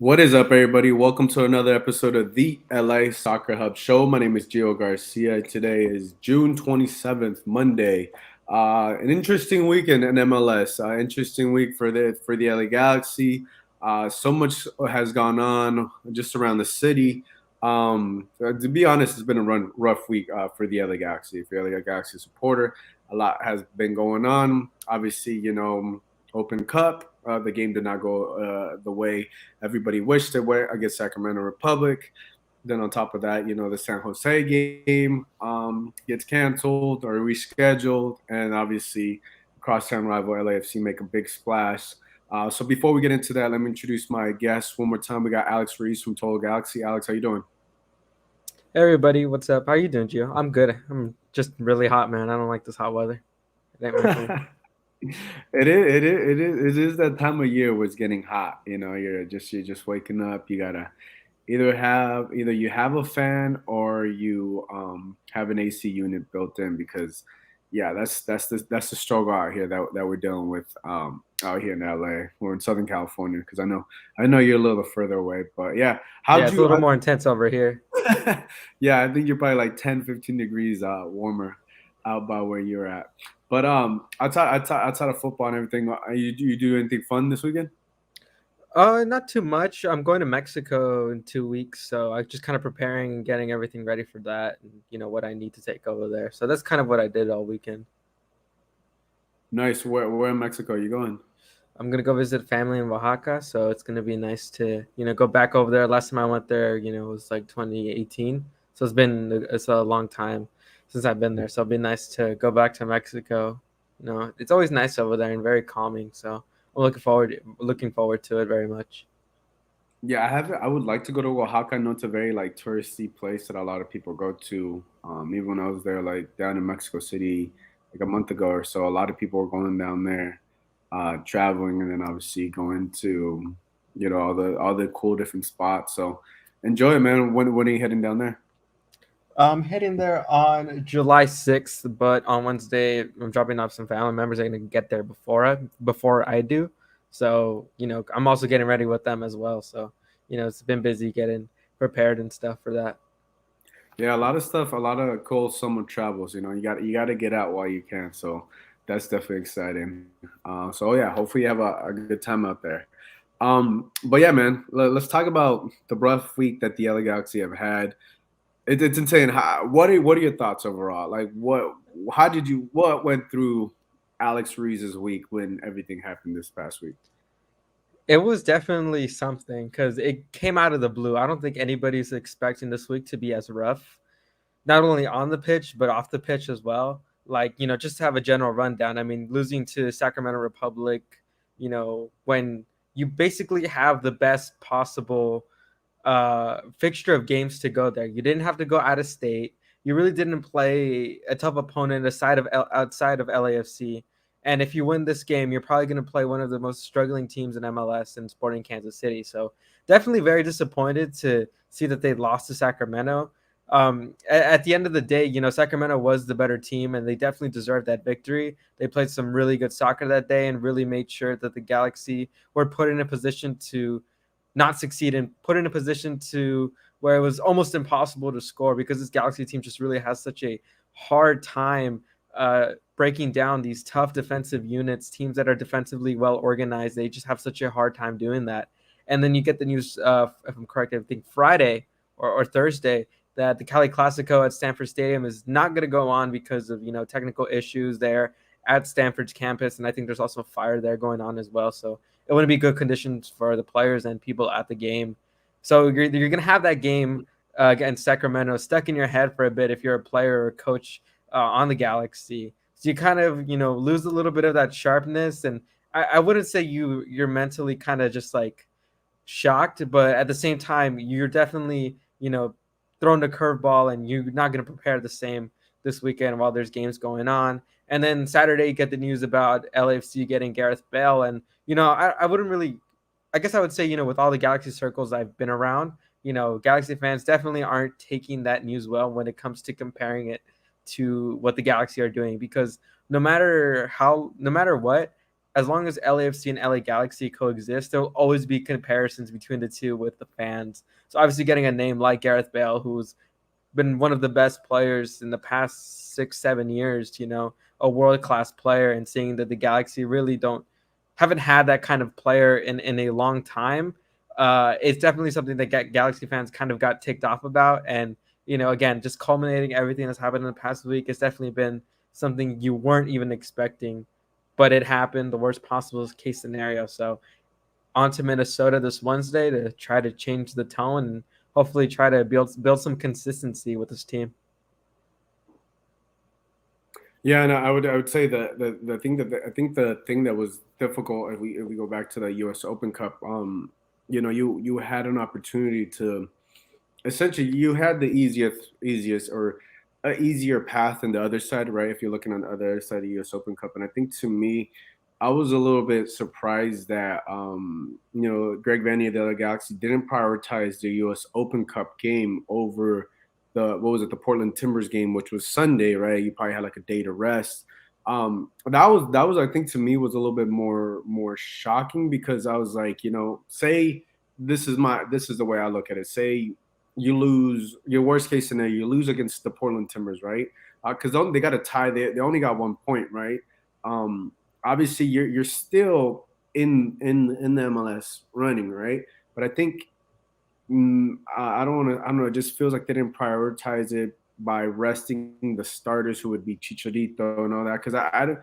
What is up, everybody? Welcome to another episode of the LA Soccer Hub Show. My name is Gio Garcia. Today is June 27th, Monday. An interesting week in MLS. Interesting week for the LA Galaxy. So much has gone on just around the city. To be honest, it's been a rough week for the LA Galaxy. If you're a LA Galaxy supporter, a lot has been going on. Obviously, Open Cup. The game did not go the way everybody wished it went against Sacramento Republic. Then on top of that, the San Jose game gets canceled or rescheduled, and obviously crosstown rival LAFC make a big splash. So before we get into that, let me introduce my guests one more time. We got Alex Reese from Total Galaxy. Alex, how you doing? Hey everybody, what's up? How you doing, Gio? I'm good. I'm just really hot, man. I don't like this hot weather. It ain't my thing. It is that time of year where it's getting hot. You're just waking up. You gotta either you have a fan or you have an AC unit built in because yeah, that's the struggle out here that we're dealing with out here in LA. We're in Southern California because I know you're a little further away, but yeah, Yeah, how'd it's a you? little more intense over here. Yeah, I think you're probably like 10, 15 degrees warmer out by where you're at. But outside of football and everything, you do anything fun this weekend? Not too much. I'm going to Mexico in 2 weeks, so I'm just kind of preparing and getting everything ready for that, and what I need to take over there. So that's kind of what I did all weekend. Nice. Where in Mexico are you going? I'm gonna go visit family in Oaxaca, so it's gonna be nice to go back over there. Last time I went there, it was like 2018, so it's a long time since I've been there. So it'll be nice to go back to Mexico. It's always nice over there and very calming. So I'm looking forward to it very much. Yeah, I haven't. I would like to go to Oaxaca. I know it's a very like touristy place that a lot of people go to. Even when I was there, like down in Mexico City, like a month ago or so, a lot of people were going down there, traveling, and then obviously going to, all the cool different spots. So enjoy it, man. When are you heading down there? I'm heading there on July 6th, but on Wednesday I'm dropping off some family members. Are gonna get there before I do. So I'm also getting ready with them as well. So it's been busy getting prepared and stuff for that. Yeah, a lot of stuff, a lot of cool summer travels. You got to get out while you can. So that's definitely exciting. So yeah, hopefully you have a good time out there. But yeah, man, let's talk about the rough week that the LA Galaxy have had. It's insane. What are your thoughts overall? Like, what went through Alex Ruiz's week when everything happened this past week? It was definitely something because it came out of the blue. I don't think anybody's expecting this week to be as rough, not only on the pitch but off the pitch as well. Like just to have a general rundown. I mean, losing to Sacramento Republic, when you basically have the best possible fixture of games to go there. You didn't have to go out of state. You really didn't play a tough opponent outside of LAFC. And if you win this game, you're probably going to play one of the most struggling teams in MLS in Sporting Kansas City. So definitely very disappointed to see that they lost to Sacramento. At the end of the day, Sacramento was the better team and they definitely deserved that victory. They played some really good soccer that day and really made sure that the Galaxy were put in a position to not succeed and put in a position to where it was almost impossible to score because this Galaxy team just really has such a hard time breaking down these tough defensive units, teams that are defensively well organized. They just have such a hard time doing that. And then you get the news, if I'm correct, I think Friday or Thursday, that the Cali Classico at Stanford Stadium is not going to go on because of technical issues there at Stanford's campus, and I think there's also a fire there going on as well. So it wouldn't be good conditions for the players and people at the game. So you're gonna have that game against Sacramento stuck in your head for a bit if you're a player or a coach on the Galaxy. So you kind of lose a little bit of that sharpness, and I wouldn't say you're mentally kind of just like shocked, but at the same time, you're definitely, throwing the curveball and you're not going to prepare the same this weekend while there's games going on. And then Saturday, you get the news about LAFC getting Gareth Bale. And, I wouldn't really, I guess I would say, with all the Galaxy circles I've been around, Galaxy fans definitely aren't taking that news well when it comes to comparing it to what the Galaxy are doing because no matter what, as long as LAFC and LA Galaxy coexist, there'll always be comparisons between the two with the fans. So obviously getting a name like Gareth Bale, who's been one of the best players in the past 6-7 years, a world-class player, and seeing that the Galaxy really haven't had that kind of player in a long time. It's definitely something that Galaxy fans kind of got ticked off about. And, again, just culminating everything that's happened in the past week, it's definitely been something you weren't even expecting, but it happened, the worst possible case scenario. So on to Minnesota this Wednesday to try to change the tone and hopefully try to build some consistency with this team. Yeah, and I would say that the thing that was difficult if we go back to the U.S. Open Cup, you had an opportunity to essentially you had the easiest or easier path than the other side, right? If you're looking on the other side of the U.S. Open Cup, and I think to me, I was a little bit surprised that Greg Vanney of the LA Galaxy didn't prioritize the U.S. Open Cup game over the Portland Timbers game, which was Sunday, right? You probably had like a day to rest. That was I think to me was a little bit more shocking because I was like, say this is the way I look at it. Say you lose your worst case scenario, you lose against the Portland Timbers, right? Because they got a tie. They only got 1 point, right? Obviously you're still in the MLS running, right? But I think I don't want to. I don't know. It just feels like they didn't prioritize it by resting the starters, who would be Chicharito and all that. Because I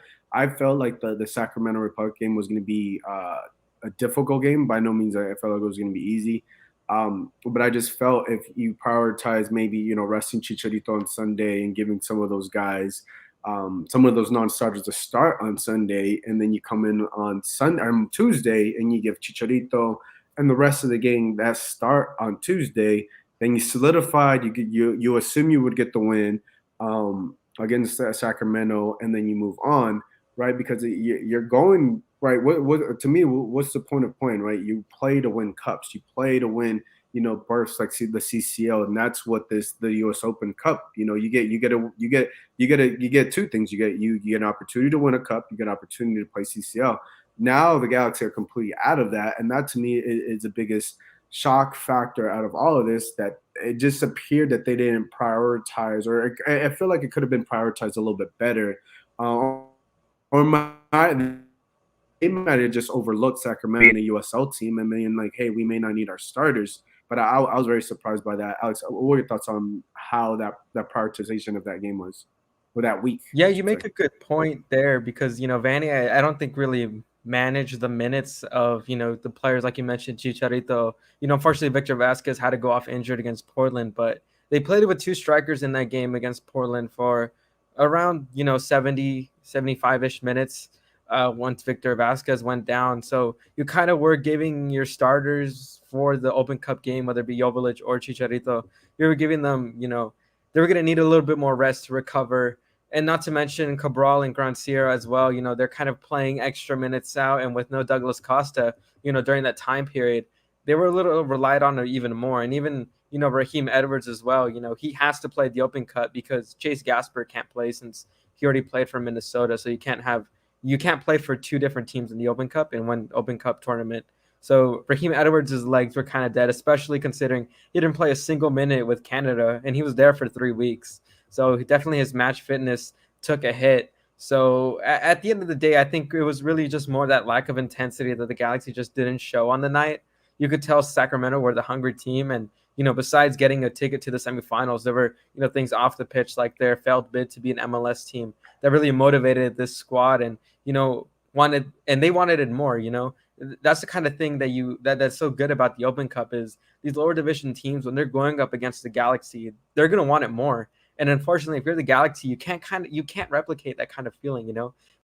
felt like the Sacramento Republic game was going to be a difficult game. By no means I felt like it was going to be easy. But I just felt if you prioritize maybe resting Chicharito on Sunday and giving some of those guys, some of those non-starters to start on Sunday, and then you come in on Tuesday and you give Chicharito and the rest of the game that start on Tuesday, then you solidified. You assume you would get the win against Sacramento, and then you move on, right? Because you're going right. What to me? What's the point of playing, right? You play to win cups. You play to win, berths like the CCL, and that's what the U.S. Open Cup. You get two things. You get an opportunity to win a cup. You get an opportunity to play CCL. Now the Galaxy are completely out of that, and that to me is the biggest shock factor out of all of this. That it just appeared that they didn't prioritize, or I feel like it could have been prioritized a little bit better, or they might have just overlooked Sacramento and the USL team and being like, hey, we may not need our starters. But I was very surprised by that. Alex, what were your thoughts on how that prioritization of that game was, or that week? Yeah, you make a good point there because, Vanney, I don't think really managed the minutes of, the players like you mentioned, Chicharito. Unfortunately, Victor Vasquez had to go off injured against Portland, but they played with two strikers in that game against Portland for around, 70, 75-ish minutes once Victor Vasquez went down. So you kind of were giving your starters for the Open Cup game, whether it be Joveljic or Chicharito, you were giving them, they were going to need a little bit more rest to recover. And not to mention Cabral and Gran Sierra as well. They're kind of playing extra minutes out. And with no Douglas Costa, during that time period, they were a little relied on even more. And even, Raheem Edwards as well. He has to play the Open Cup because Chase Gasper can't play since he already played for Minnesota. So you can't play for two different teams in the Open Cup in one Open Cup tournament. So Raheem Edwards' legs were kind of dead, especially considering he didn't play a single minute with Canada, and he was there for 3 weeks. So definitely his match fitness took a hit. So at the end of the day, I think it was really just more that lack of intensity that the Galaxy just didn't show on the night. You could tell Sacramento were the hungry team. And, besides getting a ticket to the semifinals, there were, things off the pitch like their failed bid to be an MLS team that really motivated this squad and, they wanted it more, That's the kind of thing that's so good about the Open Cup is these lower division teams, when they're going up against the Galaxy, they're going to want it more. And unfortunately, if you're the Galaxy, you can't replicate that kind of feeling,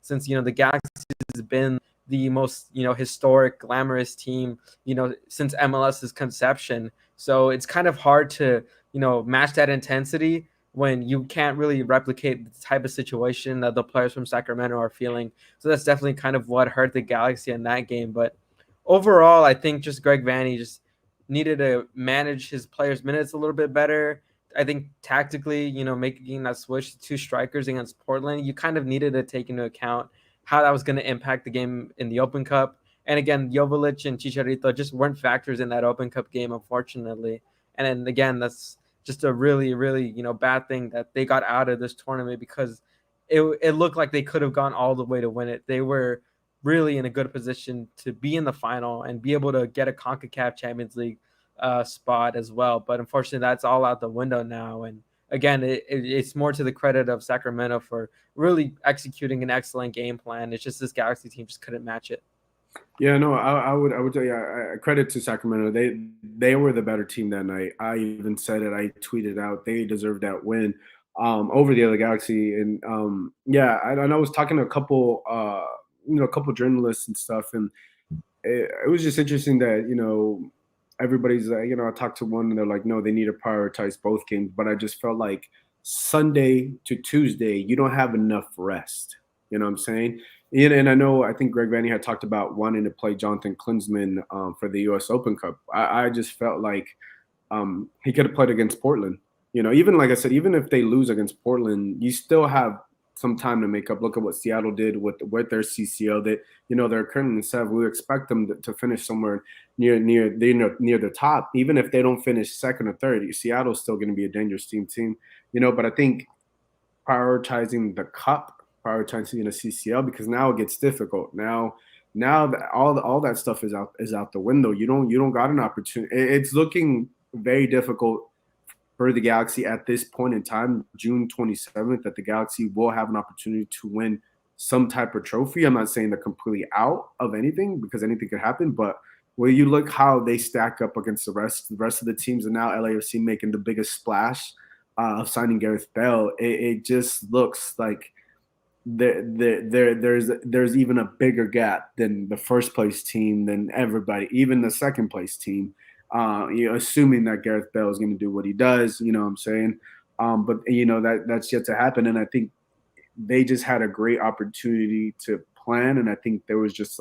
since, the Galaxy has been the most, historic, glamorous team, since MLS's conception. So it's kind of hard to, match that intensity when you can't really replicate the type of situation that the players from Sacramento are feeling. So that's definitely kind of what hurt the Galaxy in that game. But overall, I think just Greg Vanney just needed to manage his players' minutes a little bit better. I think tactically, making that switch to two strikers against Portland, you kind of needed to take into account how that was going to impact the game in the Open Cup. And again, Jovic and Chicharito just weren't factors in that Open Cup game, unfortunately. And then again, that's just a really, really, bad thing that they got out of this tournament, because it looked like they could have gone all the way to win it. They were really in a good position to be in the final and be able to get a CONCACAF Champions League spot as well. But unfortunately, that's all out the window now. And again, it's more to the credit of Sacramento for really executing an excellent game plan. It's just this Galaxy team just couldn't match it. Yeah, no, I would tell you, credit to Sacramento. They were the better team that night. I even said it. I tweeted out they deserved that win over the other Galaxy. And yeah, I was talking to a couple, a couple journalists and stuff, and it was just interesting that everybody's like, I talked to one and they're like, no, they need to prioritize both games. But I just felt like Sunday to Tuesday, you don't have enough rest. You know what I'm saying? And I think Greg Vanney had talked about wanting to play Jonathan Klinsmann for the U.S. Open Cup. I just felt like he could have played against Portland. Even like I said, even if they lose against Portland, you still have some time to make up. Look at what Seattle did with their CCL. That they're currently in 7th. We expect them to finish somewhere near the top. Even if they don't finish 2nd or 3rd, Seattle's still going to be a dangerous team. But I think prioritizing the cup, prioritizing the CCL, because now it gets difficult. Now that all that stuff is out the window. You don't got an opportunity. It's looking very difficult for the Galaxy at this point in time, June 27th, that the Galaxy will have an opportunity to win some type of trophy. I'm not saying they're completely out of anything, because anything could happen, but when you look how they stack up against the rest of the teams, and now LAFC making the biggest splash of signing Gareth Bale, it just looks like there's even a bigger gap than the first place team, than everybody, even the second place team. Assuming that Gareth Bale is going to do what he does, you know what I'm saying? But that's yet to happen. And I think they just had a great opportunity to plan. And I think there was just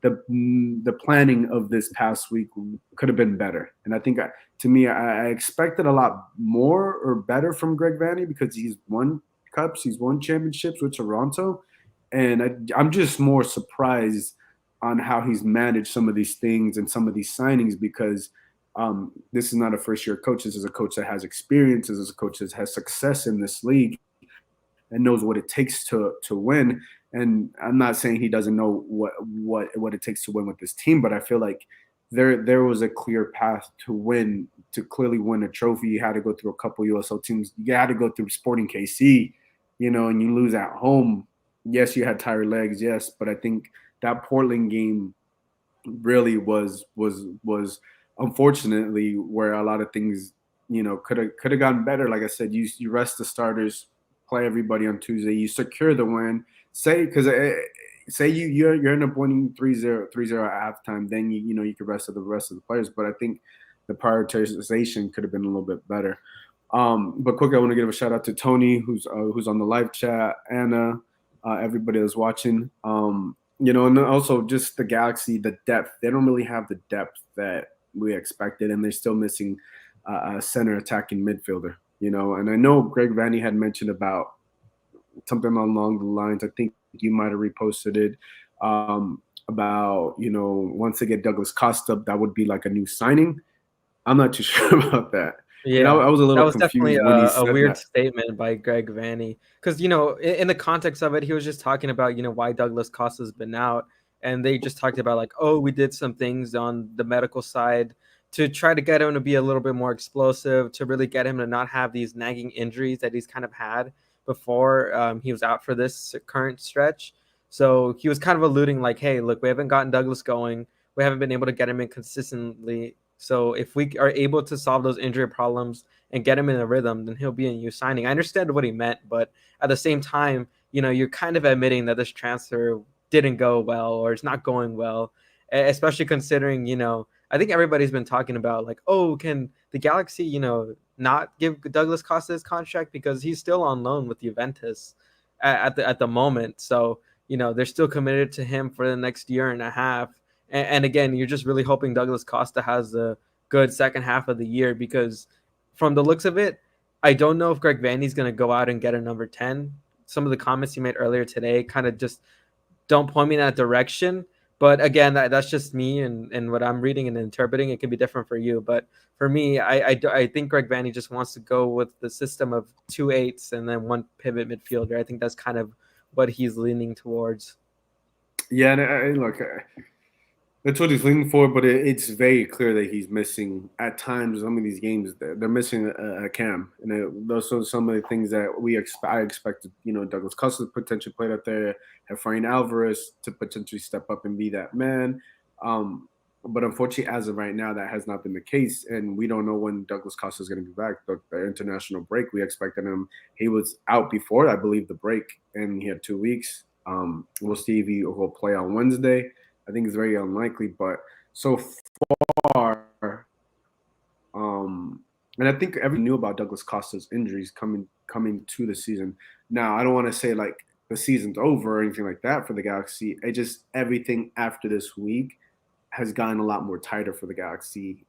the planning of this past week could have been better. And I think to me, I expected a lot more or better from Greg Vanney, because he's won cups, he's won championships with Toronto. And I'm just more surprised on how he's managed some of these things and some of these signings, because this is not a first-year coach. This is a coach that has experience. This is a coach that has success in this league and knows what it takes to win. And I'm not saying he doesn't know what it takes to win with this team, but I feel like there was a clear path to win, to clearly win a trophy. You had to go through a couple USL teams. You had to go through Sporting KC, and you lose at home. Yes, you had tired legs, yes, but I think that Portland game really was unfortunately where a lot of things could have gotten better. Like I said, you rest the starters, play everybody on Tuesday, you secure the win. Say you end up winning 3-0 at halftime, then you could rest the rest of the players. But I think the prioritization could have been a little bit better. But quickly, I want to give a shout out to Tony, who's on the live chat, Anna, everybody that's watching. And also just the Galaxy, the depth. They don't really have the depth that we expected, and they're still missing a center attacking midfielder. And I know Greg Vanney had mentioned about something along the lines, I think you might have reposted it, about, once they get Douglas Costa, that would be like a new signing. I'm not too sure about that. Yeah, I was a little confused definitely when he a said weird that. statement by Greg Vanney, because in the context of it, he was just talking about why Douglas Costa's been out, and they just talked about like, oh, we did some things on the medical side to try to get him to be a little bit more explosive, to really get him to not have these nagging injuries that he's kind of had before he was out for this current stretch. So he was kind of alluding like, hey, look, we haven't gotten Douglas going, we haven't been able to get him in consistently. So if we are able to solve those injury problems and get him in a rhythm, then he'll be a new signing. I understand what he meant, but at the same time, you're kind of admitting that this transfer didn't go well, or it's not going well, especially considering, I think everybody's been talking about like, oh, can the Galaxy, not give Douglas Costa his contract, because he's still on loan with Juventus at the moment. So, they're still committed to him for the next year and a half. And again, you're just really hoping Douglas Costa has a good second half of the year, because from the looks of it, I don't know if Greg Vanney's going to go out and get a number 10. Some of the comments he made earlier today kind of just don't point me in that direction. But again, that's just me and what I'm reading and interpreting. It can be different for you, but for me, I think Greg Vanney just wants to go with the system of 2 8s and then one pivot midfielder. I think that's kind of what he's leaning towards. Yeah, and look, that's what he's leaning for, but it's very clear that he's missing at times. Some of these games, they're missing a cam, and those are some of the things that I expected. Douglas Costa potentially played out there, Efrain Alvarez to potentially step up and be that man. But unfortunately, as of right now, that has not been the case, and we don't know when Douglas Costa is going to be back. The international break, we expected him. He was out before, I believe, the break, and he had 2 weeks. We'll see if he will play on Wednesday. I think it's very unlikely, but so far, and I think everyone knew about Douglas Costa's injuries coming to the season. Now, I don't want to say like the season's over or anything like that for the Galaxy. It just everything after this week has gotten a lot more tighter for the Galaxy,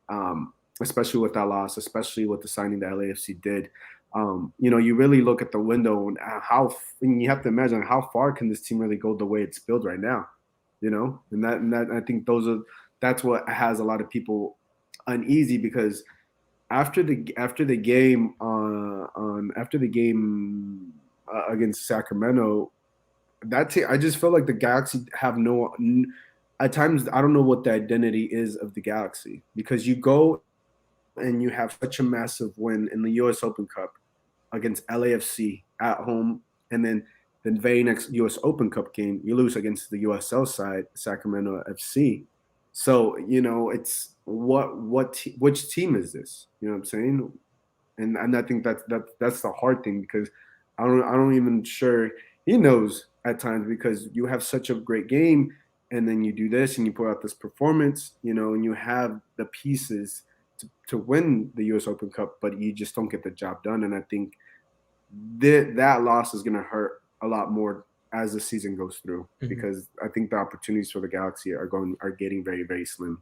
especially with that loss, especially with the signing that LAFC did. You really look at the window and you have to imagine how far can this team really go the way it's built right now. And that I think that's what has a lot of people uneasy, because after the game against Sacramento, I just feel like the Galaxy have at times I don't know what the identity is of the Galaxy, because you go and you have such a massive win in the U.S. Open Cup against LAFC at home, and then the very next U.S. Open Cup game, you lose against the USL side, Sacramento FC. So, it's which team is this? You know what I'm saying? And I think that's the hard thing, because I don't even sure he knows at times, because you have such a great game and then you do this and you put out this performance, and you have the pieces to win the U.S. Open Cup, but you just don't get the job done. And I think that loss is going to hurt a lot more as the season goes through, because I think the opportunities for the Galaxy are getting very, very slim.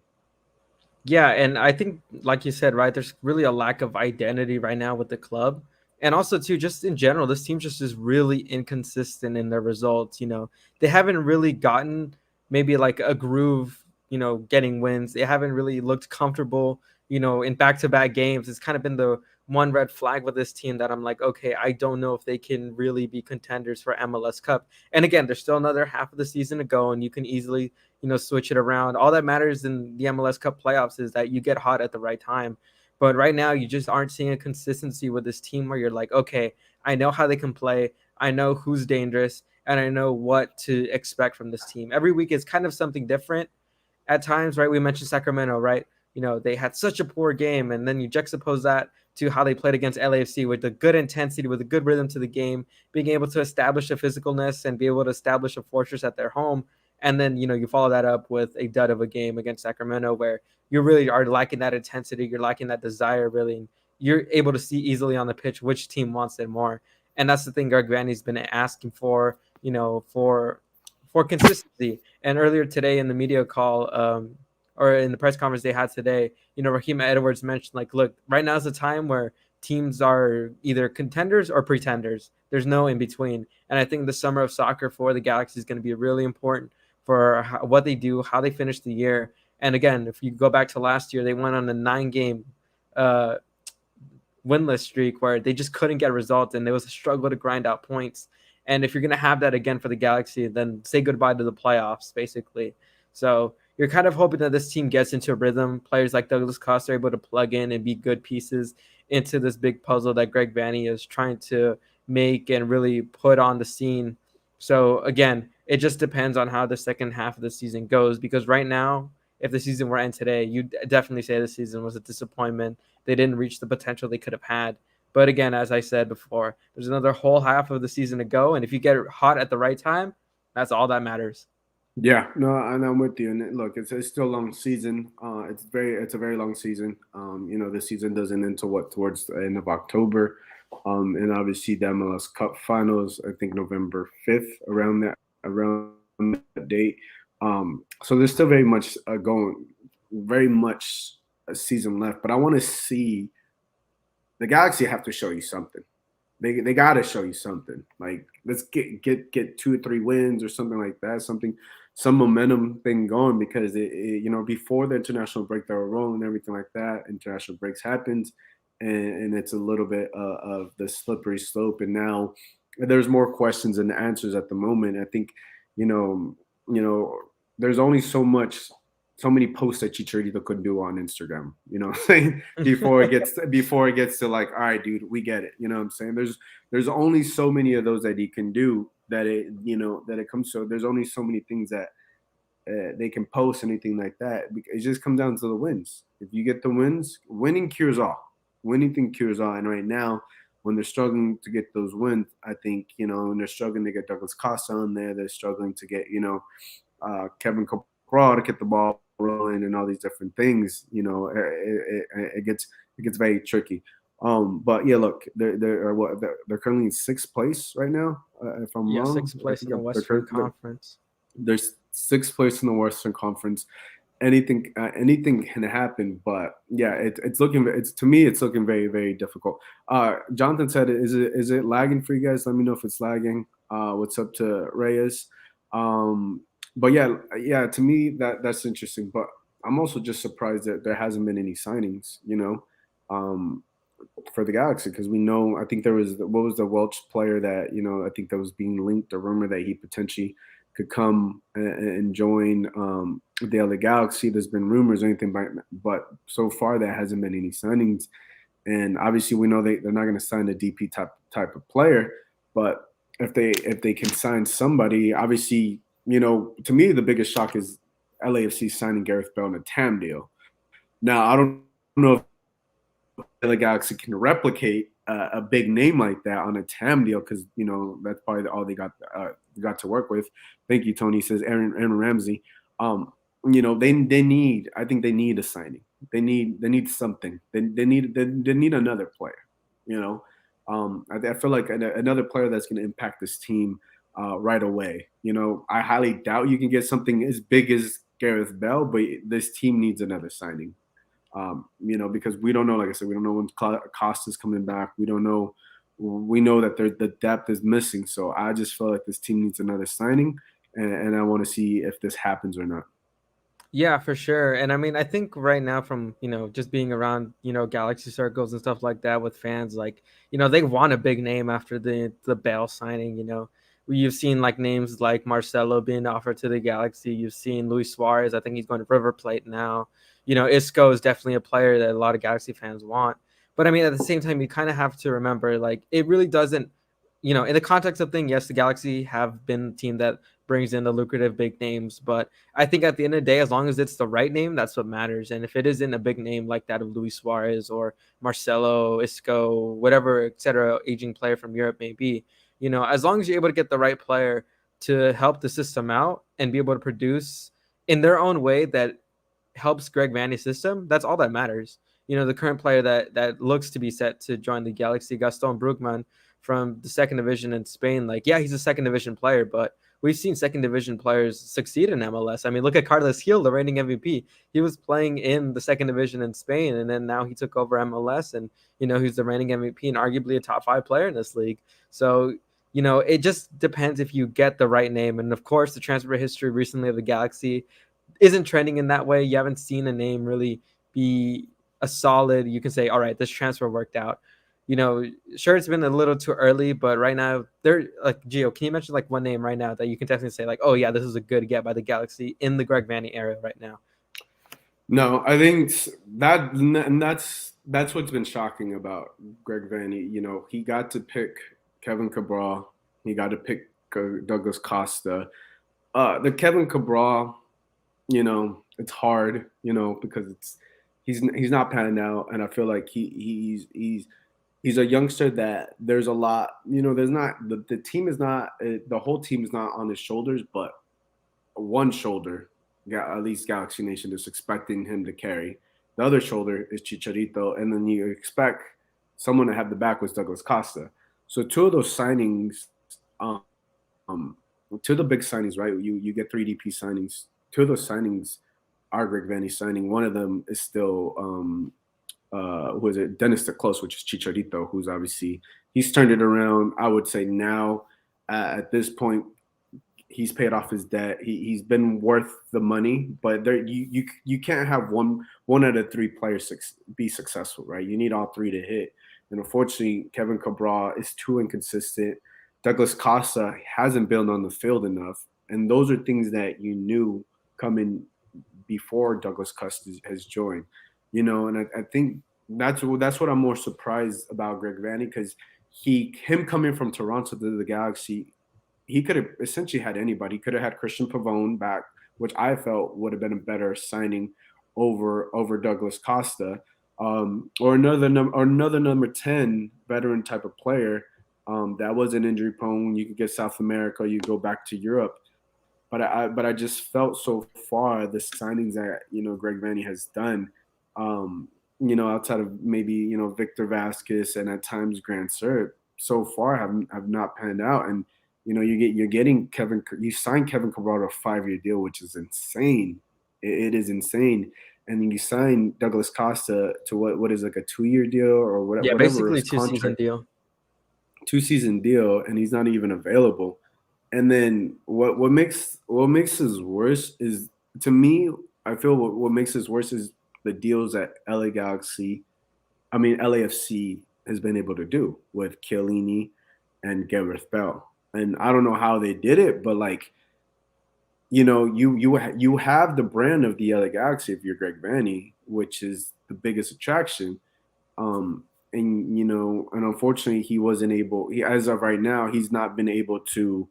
Yeah, and I think, like you said, right, there's really a lack of identity right now with the club. And also, too, just in general, this team just is really inconsistent in their results. They haven't really gotten maybe like a groove, getting wins. They haven't really looked comfortable, in back-to-back games. It's kind of been the one red flag with this team that I'm like, okay, I don't know if they can really be contenders for MLS Cup. And again, there's still another half of the season to go, and you can easily, switch it around. All that matters in the MLS Cup playoffs is that you get hot at the right time. But right now, you just aren't seeing a consistency with this team where you're like, okay, I know how they can play. I know who's dangerous, and I know what to expect from this team. Every week is kind of something different at times, right? We mentioned Sacramento, right? They had such a poor game, and then you juxtapose that to how they played against LAFC with a good intensity, with a good rhythm to the game, being able to establish a physicalness and be able to establish a fortress at their home. And then, you follow that up with a dud of a game against Sacramento where you really are lacking that intensity. You're lacking that desire, really. And you're able to see easily on the pitch which team wants it more. And that's the thing Greg Vanney's been asking for, for consistency. And earlier today in the media call, or in the press conference they had today, Raheem Edwards mentioned, like, look, right now is the time where teams are either contenders or pretenders. There's no in between. And I think the summer of soccer for the Galaxy is going to be really important for what they do, how they finish the year. And again, if you go back to last year, they went on a 9-game winless streak where they just couldn't get results, and there was a struggle to grind out points. And if you're going to have that again for the Galaxy, then say goodbye to the playoffs, basically. So you're kind of hoping that this team gets into a rhythm. Players like Douglas Costa are able to plug in and be good pieces into this big puzzle that Greg Vanney is trying to make and really put on the scene. So again, it just depends on how the second half of the season goes, because right now, if the season were to end today, you'd definitely say the season was a disappointment. They didn't reach the potential they could have had. But again, as I said before, there's another whole half of the season to go. And if you get hot at the right time, that's all that matters. Yeah, no, and I'm with you. And look, it's still a long season. It's a very long season. The season doesn't end towards the end of October. And obviously the MLS Cup Finals, I think November 5th, around that date. So there's still very much a season left. But I want to see the Galaxy have to show you something. they got to show you something. Like let's get 2 or 3 wins or something like that, some momentum thing going because before the international break they were rolling and everything like that. International breaks happens, and it's a little bit of the slippery slope. And now there's more questions than answers at the moment. I think you know you know there's only so many posts that Chicharito could do on Instagram, what I'm saying? Before it gets to like, all right, dude, we get it. You know what I'm saying? There's only so many of those that he can do that it comes to. There's only so many things that they can post, anything like that. It just comes down to the wins. If you get the wins, winning cures all. Winning thing cures all. And right now, when they're struggling to get those wins, I think, when they're struggling to get Douglas Costa on there, they're struggling to get, Kevin Cabral to get the ball rolling and all these different things. It gets very tricky. But yeah, look, they're currently in sixth place right now. If I'm Yeah, wrong, sixth place in the Western Conference. there's sixth place in the Western Conference. Anything can happen, but yeah, it's to me it's looking very, very difficult. Jonathan said, is it lagging for you guys? Let me know if it's lagging. What's up to Reyes? But yeah, to me that's interesting. But I'm also just surprised that there hasn't been any signings, um, for the Galaxy because we know I think there was what was the Welsh player that I think that was being linked, a rumor that he potentially could come and join the LA Galaxy. There's been rumors or anything, but so far there hasn't been any signings. And obviously we know they're not going to sign a DP type of player, but if they can sign somebody, obviously to me the biggest shock is LAFC signing Gareth Bale in a TAM deal. Now I don't know if the Galaxy can replicate a big name like that on a TAM deal because that's probably all they got to work with. Thank you, Tony. Says Aaron Ramsey. They need. I think they need a signing. They need something. They need another player. I feel like another player that's going to impact this team right away. I highly doubt you can get something as big as Gareth Bale, but this team needs another signing. Because we don't know, like I said, we don't know when Costa's coming back. We don't know. We know that the depth is missing. So I just feel like this team needs another signing, and I want to see if this happens or not. Yeah, for sure. And I mean, I think right now from, just being around, Galaxy circles and stuff like that with fans, like, they want a big name after the Bale signing, You've seen like names like Marcelo being offered to the Galaxy. You've seen Luis Suarez. I think he's going to River Plate now. Isco is definitely a player that a lot of Galaxy fans want. But I mean, at the same time, you kind of have to remember, like, it really doesn't, in the context of thing, yes, the Galaxy have been a team that brings in the lucrative big names. But I think at the end of the day, as long as it's the right name, that's what matters. And if it isn't a big name like that of Luis Suarez or Marcelo, Isco, whatever, etc., aging player from Europe may be, as long as you're able to get the right player to help the system out and be able to produce in their own way that helps Greg Vanney's system, that's all that matters. The current player that looks to be set to join the Galaxy, Gaston Brugman from the second division in Spain, like, yeah, he's a second division player, but we've seen second division players succeed in MLS. I mean, look at Carlos Gil, the reigning MVP. He was playing in the second division in Spain, and then now he took over MLS, and he's the reigning MVP and arguably a top 5 player in this league. So it just depends if you get the right name. And of course, the transfer history recently of the Galaxy isn't trending in that way. You haven't seen a name really be a solid, you can say, all right, this transfer worked out. Sure, it's been a little too early, but right now, they're like, Gio, can you mention like one name right now that you can definitely say like, oh yeah, this is a good get by the Galaxy in the Greg Vanney era right now? No, I think that's what's been shocking about Greg Vanney. He got to pick Kevin Cabral. He got to pick Douglas Costa. The Kevin Cabral, it's hard, because he's not panning out, and I feel like he's a youngster that there's a lot, there's not the team is not the whole team is not on his shoulders, but one shoulder, at least Galaxy Nation is expecting him to carry. The other shoulder is Chicharito, and then you expect someone to have the back with Douglas Costa. So two of those signings, um, two of the big signings, right? You get 3 DP signings. Two of those signings are Greg Vanney signing. One of them is still who is it? Dennis the Close, which is Chicharito, who's obviously he's turned it around. I would say now at this point he's paid off his debt. He's been worth the money, but there you can't have one out of three players be successful, right? You need all three to hit. And unfortunately, Kevin Cabral is too inconsistent. Douglas Costa hasn't been on the field enough, and those are things that you knew coming before Douglas Costa has joined. And I think that's what I'm more surprised about Greg Vanney, because him coming from Toronto to the Galaxy, he could have essentially had anybody. He could have had Christian Pavone back, which I felt would have been a better signing over Douglas Costa, or another number 10 veteran type of player that wasn't injury prone. You could get South America, you go back to Europe. But I just felt so far the signings that Greg Vanney has done, outside of maybe Victor Vasquez and at times Grant Serb, so far have not panned out. And you're getting you signed Kevin Cabral to a 5-year deal, which is insane. It is insane. And then you sign Douglas Costa to what is like a 2-year deal or whatever. Yeah, basically his contract, 2-season deal. 2-season deal, and he's not even available. And then what makes this worse is, to me, I feel what makes this worse is the deals that LAFC has been able to do with Chiellini and Gareth Bale. And I don't know how they did it, but you have the brand of the LA Galaxy if you're Greg Vanney, which is the biggest attraction. And unfortunately he wasn't able. As of right now, he's not been able to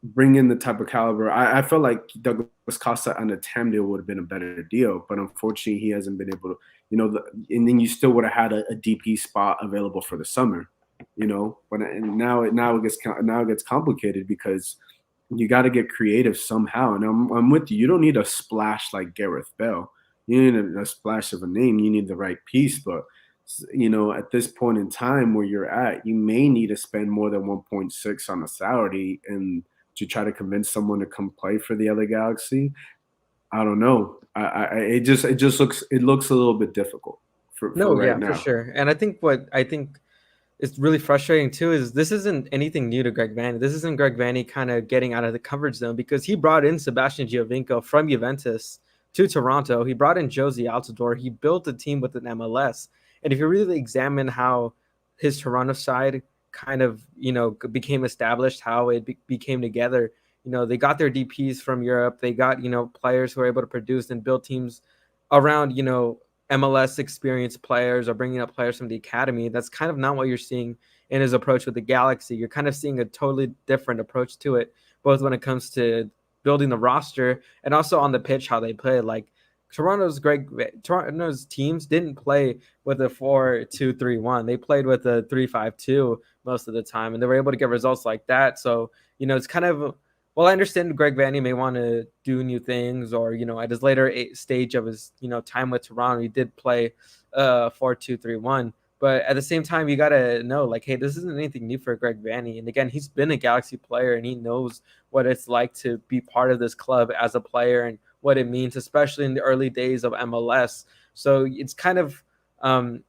bring in the type of caliber. I felt like Douglas Costa on a TAM deal would have been a better deal, but unfortunately he hasn't been able to. And then you still would have had a DP spot available for the summer. But now it gets complicated because you got to get creative somehow. And I'm with you. You don't need a splash like Gareth Bale. You need a splash of a name. You need the right piece. But at this point in time where you're at, you may need to spend more than 1.6 on a salary and to try to convince someone to come play for the LA Galaxy. I don't know. It looks a little bit difficult for right now. For sure. And I think it's really frustrating too is this isn't anything new to Greg Vanney. This isn't Greg Vanney kind of getting out of the comfort zone, because he brought in Sebastian Giovinco from Juventus to Toronto. He brought in Josie Altidore. He built a team with an MLS. And if you really examine how his Toronto side kind of, became established, how it became together, they got their DPs from Europe. They got, players who are able to produce and build teams around, MLS experienced players, or bringing up players from the academy. That's kind of not what you're seeing in his approach with the Galaxy. You're kind of seeing a totally different approach to it, both when it comes to building the roster and also on the pitch, how they play. Like Toronto's teams didn't play with a 4-2-3-1. They played with a 3-5-2 most of the time, and they were able to get results like that. So, it's kind of, well, I understand Greg Vanney may want to do new things, or, at his later stage of his, time with Toronto, he did play 4-2-3-1. But at the same time, you got to know, like, hey, this isn't anything new for Greg Vanney. And again, he's been a Galaxy player, and he knows what it's like to be part of this club as a player and what it means, especially in the early days of MLS. So it's kind of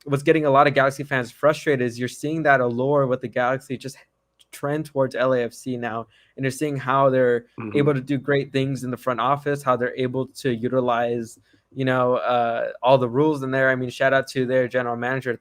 what's getting a lot of Galaxy fans frustrated is you're seeing that allure with the Galaxy just trend towards LAFC now, and you're seeing how they're able to do great things in the front office, how they're able to utilize all the rules in there. I mean, shout out to their general manager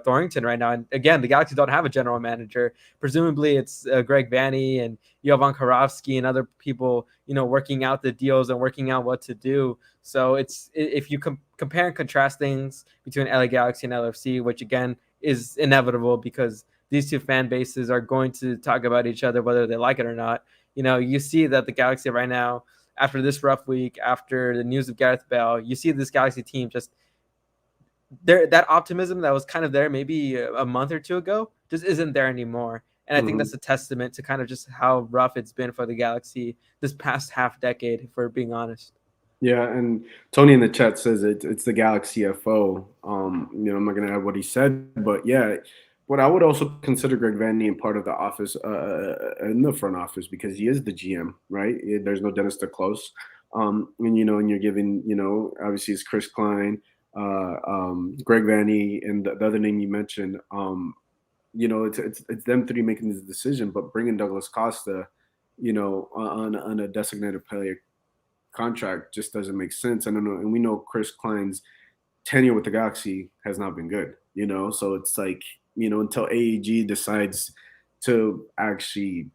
Thornton right now. And again, the Galaxy don't have a general manager. Presumably it's Greg Vanney and Jovan Karofsky and other people working out the deals and working out what to do. So it's, if you compare and contrast things between LA Galaxy and LFC, which again is inevitable because these two fan bases are going to talk about each other whether they like it or not. You see that the Galaxy right now, after this rough week, after the news of Gareth Bale, you see this Galaxy team just that optimism that was kind of there maybe a month or two ago just isn't there anymore. And I think that's a testament to kind of just how rough it's been for the Galaxy this past half decade, if we're being honest. Yeah, and Tony in the chat says it's the Galaxy CFO. I'm not going to add what he said, but yeah, but I would also consider Greg Vanney in part of the office, in the front office, because he is the GM, right? There's no Dennis the Close. And you're giving, obviously it's Chris Klein, Greg Vanny, and the other name you mentioned. It's them three making this decision, but bringing Douglas Costa, on a designated player contract just doesn't make sense. I don't know, and we know Chris Klein's tenure with the Galaxy has not been good. So it's like until AEG decides to actually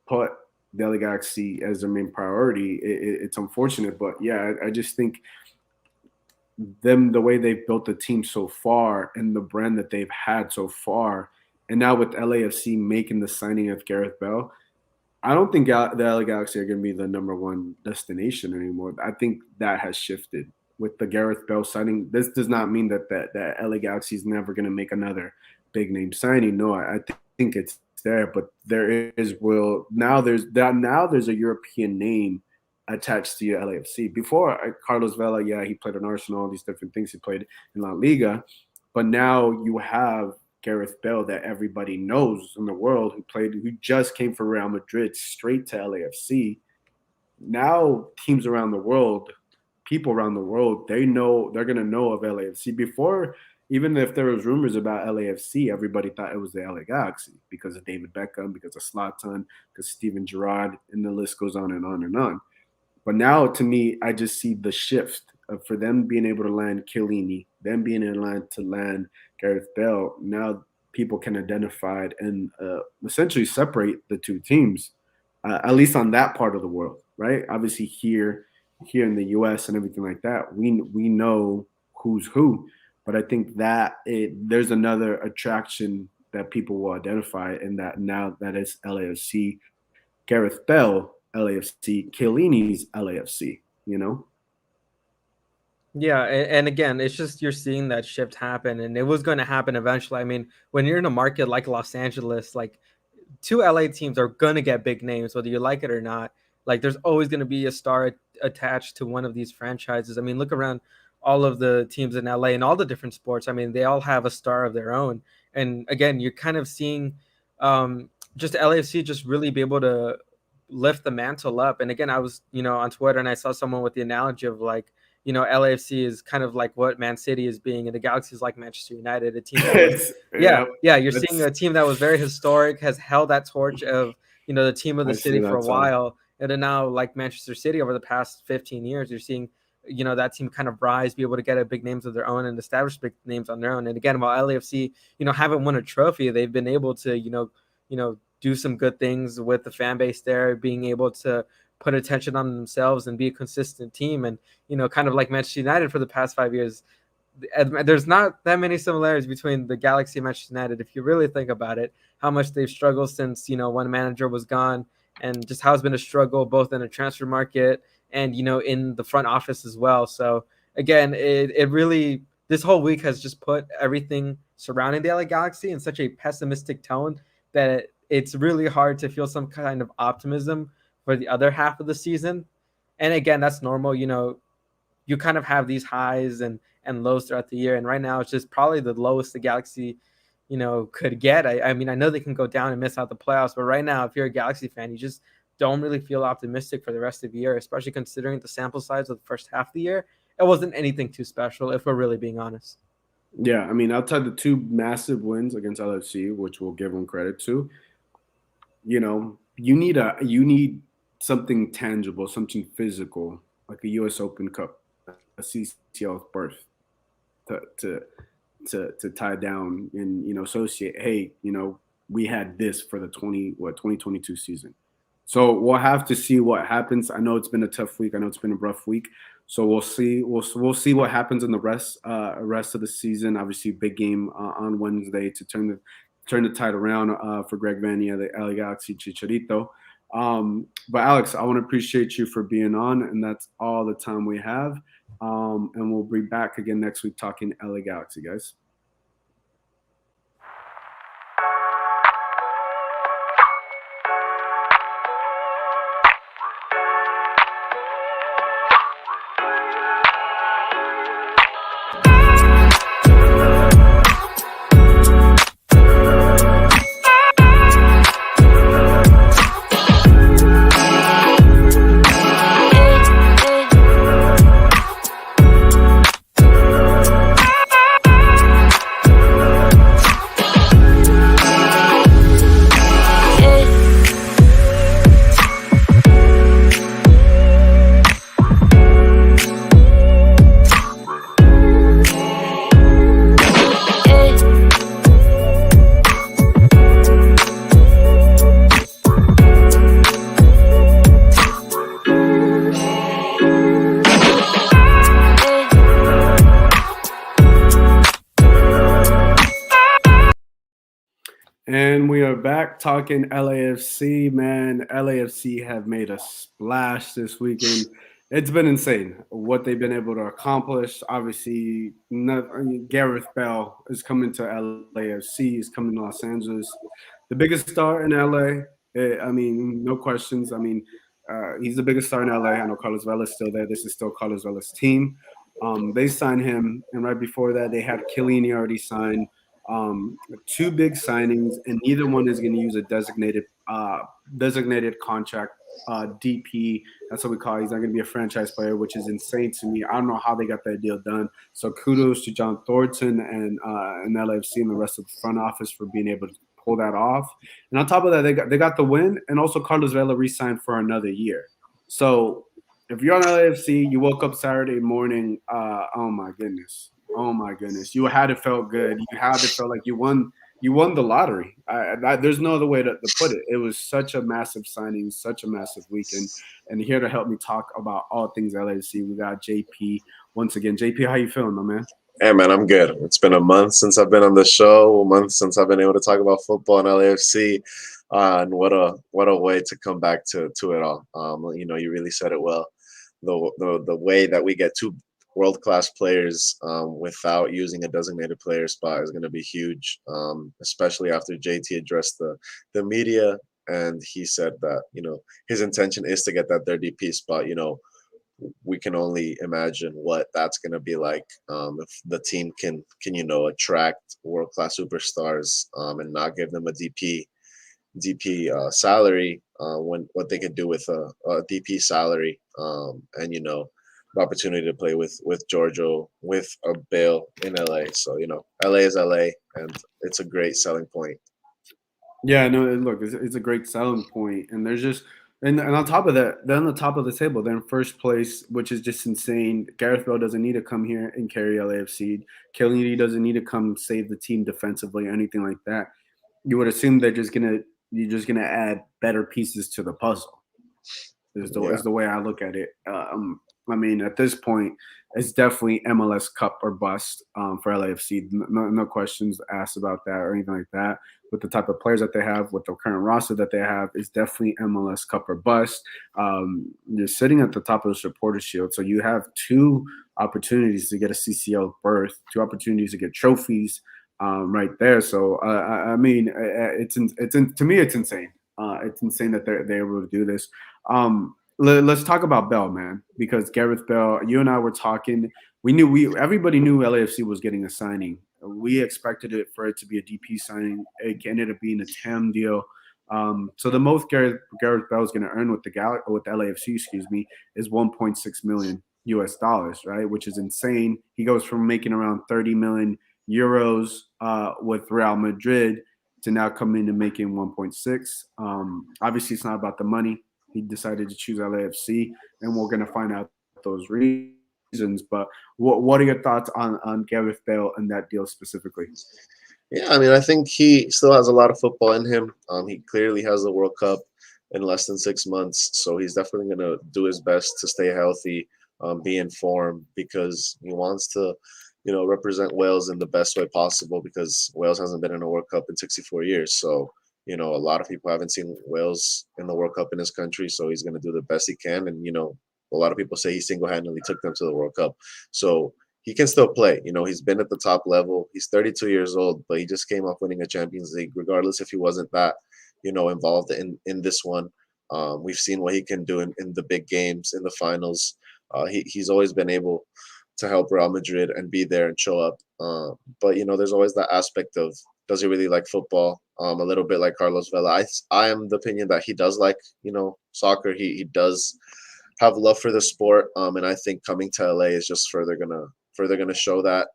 put the LA Galaxy as their main priority, it's unfortunate. But yeah, I just think the way they've built the team so far and the brand that they've had so far, and now with LAFC making the signing of Gareth Bale, I don't think the LA Galaxy are going to be the number one destination anymore. I think that has shifted with the Gareth Bale signing. This does not mean that LA Galaxy is never going to make another big name signing. No, I think it's there, but now there's a European name attached to your LAFC. Before, Carlos Vela, yeah, he played in Arsenal, all these different things. He played in La Liga, but now you have Gareth Bale that everybody knows in the world, who just came from Real Madrid straight to LAFC. Now teams around the world, people around the world, they're going to know of LAFC. Before, even if there was rumors about LAFC, everybody thought it was the LA Galaxy because of David Beckham, because of Zlatan, because Steven Gerrard, and the list goes on and on and on. But now, to me, I just see the shift for them being able to land Chiellini, them being able to land Gareth Bale. Now people can identify it and essentially separate the two teams, at least on that part of the world, right? Obviously, here in the U.S. and everything like that, we know who's who. But I think that there's another attraction that people will identify, and that now that is LAFC, Gareth Bale, LAFC, Chiellini's LAFC, Yeah, and again, it's just you're seeing that shift happen, and it was going to happen eventually. I mean, when you're in a market like Los Angeles, like two LA teams are going to get big names, whether you like it or not. Like there's always going to be a star attached to one of these franchises. I mean, look around all of the teams in LA and all the different sports. I mean, they all have a star of their own. And again, you're kind of seeing just LAFC just really be able to lift the mantle up. And again, I was, on Twitter, and I saw someone with the analogy of like, LAFC is kind of like what Man City is being, and the Galaxy is like Manchester United, a team that was, you're seeing a team that was very historic, has held that torch of, the team of the city for a while. And then now, like Manchester City over the past 15 years, you're seeing, that team kind of rise, be able to get a big names of their own and establish big names on their own. And again, while LAFC, haven't won a trophy, they've been able to, do some good things with the fan base there, being able to put attention on themselves and be a consistent team. And, kind of like Manchester United for the past 5 years, there's not that many similarities between the Galaxy and Manchester United. If you really think about it, how much they've struggled since, one manager was gone, and just how it's been a struggle both in the transfer market and, in the front office as well. So again, it really, this whole week has just put everything surrounding the LA Galaxy in such a pessimistic tone that it's really hard to feel some kind of optimism for the other half of the season. And again, that's normal. You kind of have these highs and lows throughout the year. And right now it's just probably the lowest the Galaxy, could get. I mean, I know they can go down and miss out the playoffs, but right now, if you're a Galaxy fan, you just don't really feel optimistic for the rest of the year, especially considering the sample size of the first half of the year. It wasn't anything too special, if we're really being honest. Yeah, I mean, outside the two massive wins against LFC, which we'll give them credit to, you need something tangible, something physical, like a U.S. Open Cup, a CCL berth, to tie down and associate. Hey, we had this for the 2022 season. So we'll have to see what happens. I know it's been a tough week. I know it's been a rough week. So we'll see. We'll see what happens in the rest of the season. Obviously, big game on Wednesday to turn the tide around for Greg Vania, the LA Galaxy Chicharito. But Alex, I want to appreciate you for being on, and that's all the time we have. And we'll be back again next week talking LA Galaxy, guys. And we are back talking LAFC, man. LAFC have made a splash this weekend. It's been insane what they've been able to accomplish. Obviously, Gareth Bale is coming to LAFC. He's coming to Los Angeles. The biggest star in LA. I mean, no questions. I mean, he's the biggest star in LA. I know Carlos Vela's still there. This is still Carlos Vela's team. They signed him, and right before that, they had Chiellini already signed. Two big signings, and neither one is going to use a designated contract. DP, that's what we call it. He's not going to be a franchise player, which is insane to me. I don't know how they got that deal done. So kudos to John Thornton and LAFC and the rest of the front office for being able to pull that off. And on top of that, they got the win, and also Carlos Vela re-signed for another year. So if you're on LAFC, you woke up Saturday morning. Oh my goodness. Oh my goodness! You had to felt good. You had to feel like you won. You won the lottery. There's no other way to put it. It was such a massive signing, such a massive weekend. And here to help me talk about all things LAFC, we got JP once again. JP, how you feeling, my man? Hey man, I'm good. It's been a month since I've been on the show, a month since I've been able to talk about football and LAFC, and what a way to come back to it all. You really said it well. The way that we get two world class players without using a designated player spot is going to be huge, especially after JT addressed the media and he said that his intention is to get that third DP spot. We can only imagine what that's going to be like if the team can attract world class superstars and not give them a DP salary when what they could do with a DP salary and the opportunity to play with Giorgio with a Bale in LA. So LA is LA and it's a great selling point. Yeah, no, look, it's a great selling point, and there's just and on top of that, they're on the top of the table. They're in first place, which is just insane. Gareth Bale doesn't need to come here and carry LAFC. Chiellini doesn't need to come save the team defensively or anything like that. You would assume you're just gonna add better pieces to the puzzle. Yeah. Is the way I look at it. I mean, at this point, it's definitely MLS Cup or bust for LAFC. No questions asked about that or anything like that. With the type of players that they have, with the current roster that they have, it's definitely MLS Cup or bust. You're sitting at the top of the supporter shield, so you have two opportunities to get a CCL berth, two opportunities to get trophies right there. So I mean, to me, it's insane. It's insane that they're able to do this. Let's talk about Bell, man, because Gareth Bell, you and I were talking. Everybody knew LAFC was getting a signing. We expected it for it to be a DP signing. It ended up being a TAM deal. So the most Gareth Bell is going to earn with with LAFC, excuse me, is 1.6 million US dollars, right? Which is insane. He goes from making around 30 million euros with Real Madrid to now coming and making 1.6. Obviously, it's not about the money. He decided to choose LAFC, and we're going to find out those reasons. But what are your thoughts on Gareth Bale and that deal specifically? Yeah, I mean, I think he still has a lot of football in him. He clearly has the World Cup in less than 6 months, so he's definitely going to do his best to stay healthy, be in form, because he wants to, represent Wales in the best way possible. Because Wales hasn't been in a World Cup in 64 years, so a lot of people haven't seen Wales in the World Cup in his country, so he's going to do the best he can. And a lot of people say he single-handedly took them to the World Cup, so he can still play. He's been at the top level. He's 32 years old, but he just came off winning a Champions League. Regardless if he wasn't that, involved in this one, we've seen what he can do in the big games, in the finals. He's always been able to help Real Madrid and be there and show up. But there's always that aspect of, does he really like football? A little bit like Carlos Vela. I am the opinion that he does like soccer. He does have love for the sport. And I think coming to LA is just further gonna show that.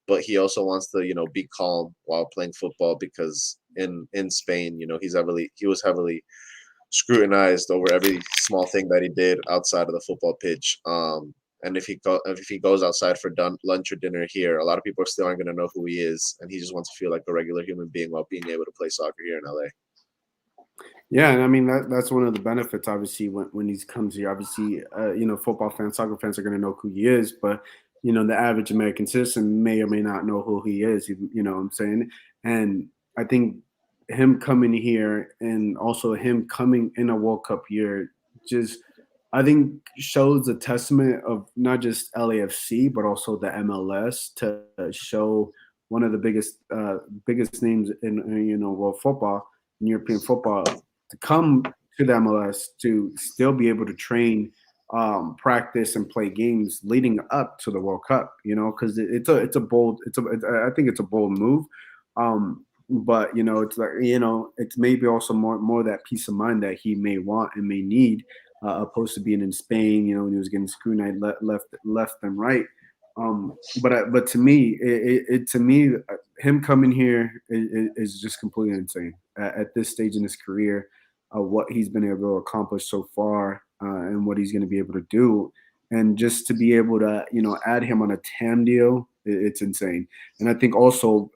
But he also wants to be calm while playing football, because in Spain he was heavily scrutinized over every small thing that he did outside of the football pitch. And if he goes outside for lunch or dinner here, a lot of people still aren't going to know who he is, and he just wants to feel like a regular human being while being able to play soccer here in LA. Yeah, and I mean that's one of the benefits. Obviously, when he comes here, obviously, football fans, soccer fans are going to know who he is, but the average American citizen may or may not know who he is. You know what I'm saying? And I think him coming here and also him coming in a World Cup year just I think shows a testament of not just LAFC but also the MLS to show one of the biggest names in world football in European football to come to the MLS to still be able to train, practice, and play games leading up to the World Cup. Because I think it's a bold move. But it's like it's maybe also more that peace of mind that he may want and may need, opposed to being in Spain, when he was getting scrutinized left and right. But to me, him coming here is just completely insane at this stage in his career. What he's been able to accomplish so far, and what he's going to be able to do, and just to be able to add him on a TAM deal, it's insane. And I think also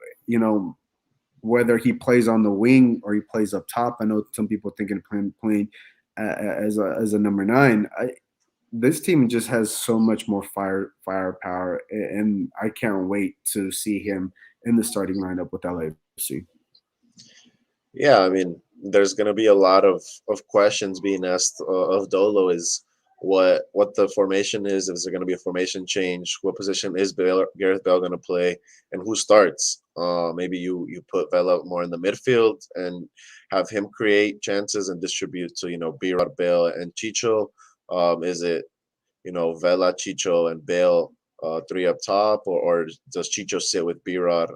whether he plays on the wing or he plays up top. I know some people thinking of playing as a number 9. This team just has so much more firepower, and I can't wait to see him in the starting lineup with LAFC. Yeah, I mean, there's going to be a lot of questions being asked of Dolo. Is what the formation is there going to be a formation change, what position is Gareth Bale going to play, and who starts. Maybe you put Vela more in the midfield and have him create chances and distribute to B-Rod, Bale, and Chicho. Is it Vela, Chicho, and Bale, 3 up top, or does Chicho sit with B-Rod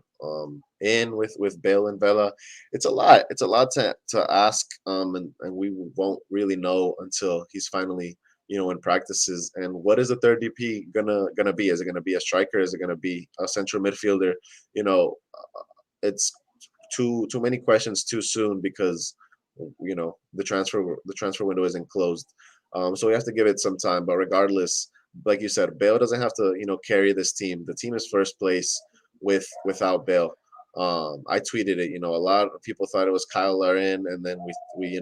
in with Bale and Vela? It's a lot to ask, and we won't really know until he's finally in practices. And what is the third DP gonna be? Is it gonna be a striker? Is it gonna be a central midfielder? It's too many questions too soon, because the transfer window isn't closed. So we have to give it some time. But regardless, like you said, Bale doesn't have to carry this team. The team is first place without Bale. I tweeted it. A lot of people thought it was Kyle Larin, and then we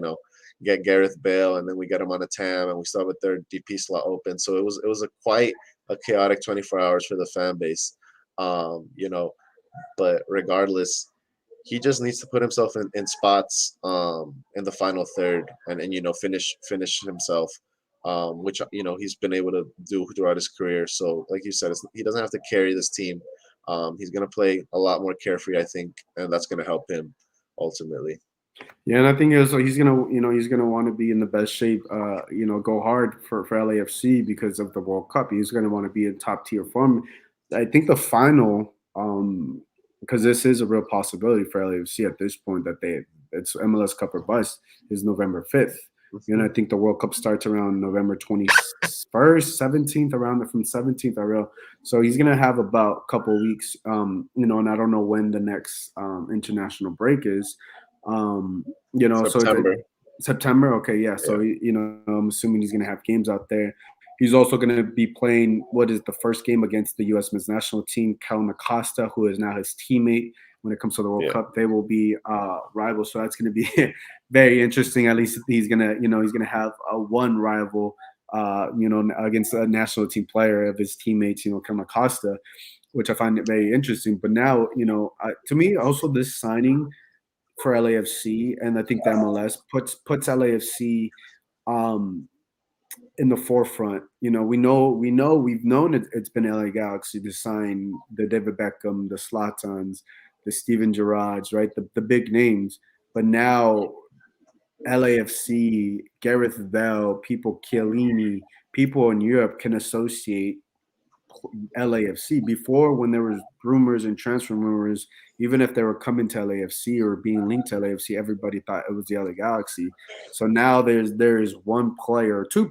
get Gareth Bale, and then we get him on a TAM, and we still have a third DP slot open. So it was quite a chaotic 24 hours for the fan base. But regardless, he just needs to put himself in spots in the final third, and finish himself, which he's been able to do throughout his career. So like you said, he doesn't have to carry this team. He's going to play a lot more carefree, I think, and that's going to help him ultimately. Yeah, and I think also he's gonna want to be in the best shape. Go hard for LAFC because of the World Cup. He's gonna want to be in top tier form. I think the final, because this is a real possibility for LAFC at this point, that it's MLS Cup or bust, is November 5th. I think the World Cup starts around November 21st, 17th, from 17th. So he's gonna have about a couple weeks. And I don't know when the next international break is. September. So September. Okay, yeah. So I'm assuming he's gonna have games out there. He's also gonna be playing what is the first game against the U.S. men's national team, Kellen Acosta, who is now his teammate when it comes to the World Cup. They will be rivals, so that's gonna be very interesting. At least he's gonna have one rival, against a national team player of his teammates, Kellen Acosta, which I find it very interesting. But now, to me, also this signing for LAFC, and I think the MLS puts LAFC in the forefront. We've known it's been LA Galaxy to sign the David Beckham, the Zlatans, the Steven Gerrards, right? The big names. But now LAFC, Gareth Bale, people Chiellini, people in Europe can associate LAFC. Before, when there was rumors and transfer rumors, even if they were coming to LAFC or being linked to LAFC, everybody thought it was the LA Galaxy. So now there's one player, two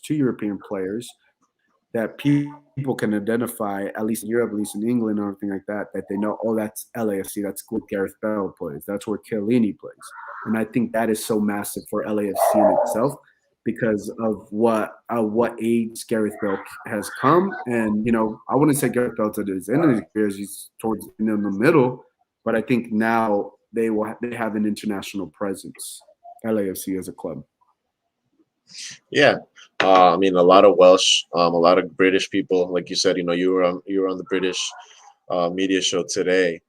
European players that people can identify, at least in Europe, at least in England, or anything like that, that they know, oh, that's LAFC. That's where Gareth Bale plays. That's where Chiellini plays. And I think that is so massive for LAFC in itself, because of what age Gareth Bale has come. And, I wouldn't say Gareth Bale to his end of his career, he's towards in the middle, but I think now they have an international presence, LAFC as a club. Yeah. I mean, a lot of Welsh, a lot of British people, like you said, you were on the British media show today.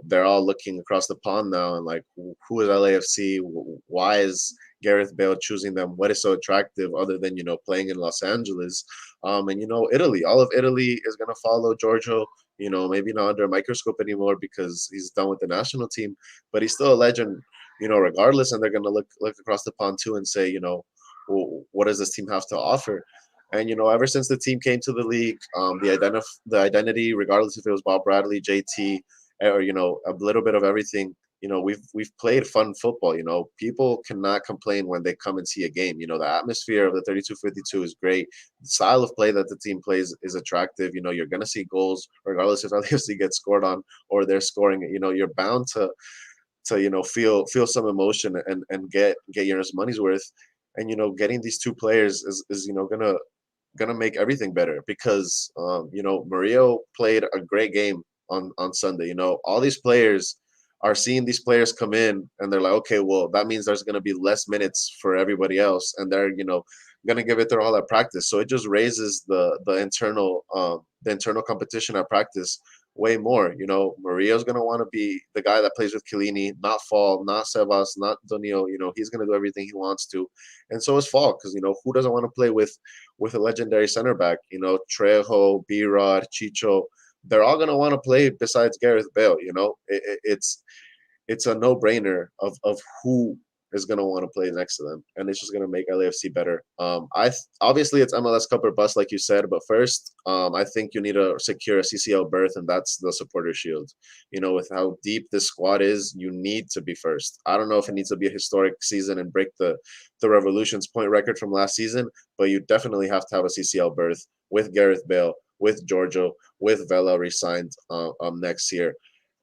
they're all looking across the pond now and like, who is LAFC? Why is Gareth Bale choosing them? What is so attractive other than, playing in Los Angeles? And, Italy, all of Italy is going to follow Giorgio, maybe not under a microscope anymore because he's done with the national team, but he's still a legend, regardless. And they're going to look across the pond too and say, what does this team have to offer? And ever since the team came to the league, the identity, regardless if it was Bob Bradley, JT, or a little bit of everything, we've played fun football. People cannot complain when they come and see a game. The atmosphere of the 32-52 is great. The style of play that the team plays is attractive. You're gonna see goals regardless if LAFC gets scored on or they're scoring. You're bound to feel some emotion and get your money's worth. And getting these two players is gonna make everything better because Murillo played a great game on Sunday. All these players are seeing these players come in and they're like, okay, well, that means there's going to be less minutes for everybody else, and they're going to give it their all at practice. So it just raises the internal competition at practice way more. Maria's going to want to be the guy that plays with Chiellini, not Fall, not Sebas, not Donio. He's going to do everything he wants to, and so is Fall, because who doesn't want to play with a legendary center back? Trejo, B-Rod, Chicho. They're all going to want to play besides Gareth Bale. It's a no-brainer of who is going to want to play next to them, and it's just going to make LAFC better. Obviously it's MLS Cup or bust, like you said, but first, I think you need to secure a CCL berth, and that's the Supporter Shield. With how deep this squad is, you need to be first. I don't know if it needs to be a historic season and break the Revolution's point record from last season, but you definitely have to have a CCL berth with Gareth Bale, with Giorgio, with Vela re-signed next year.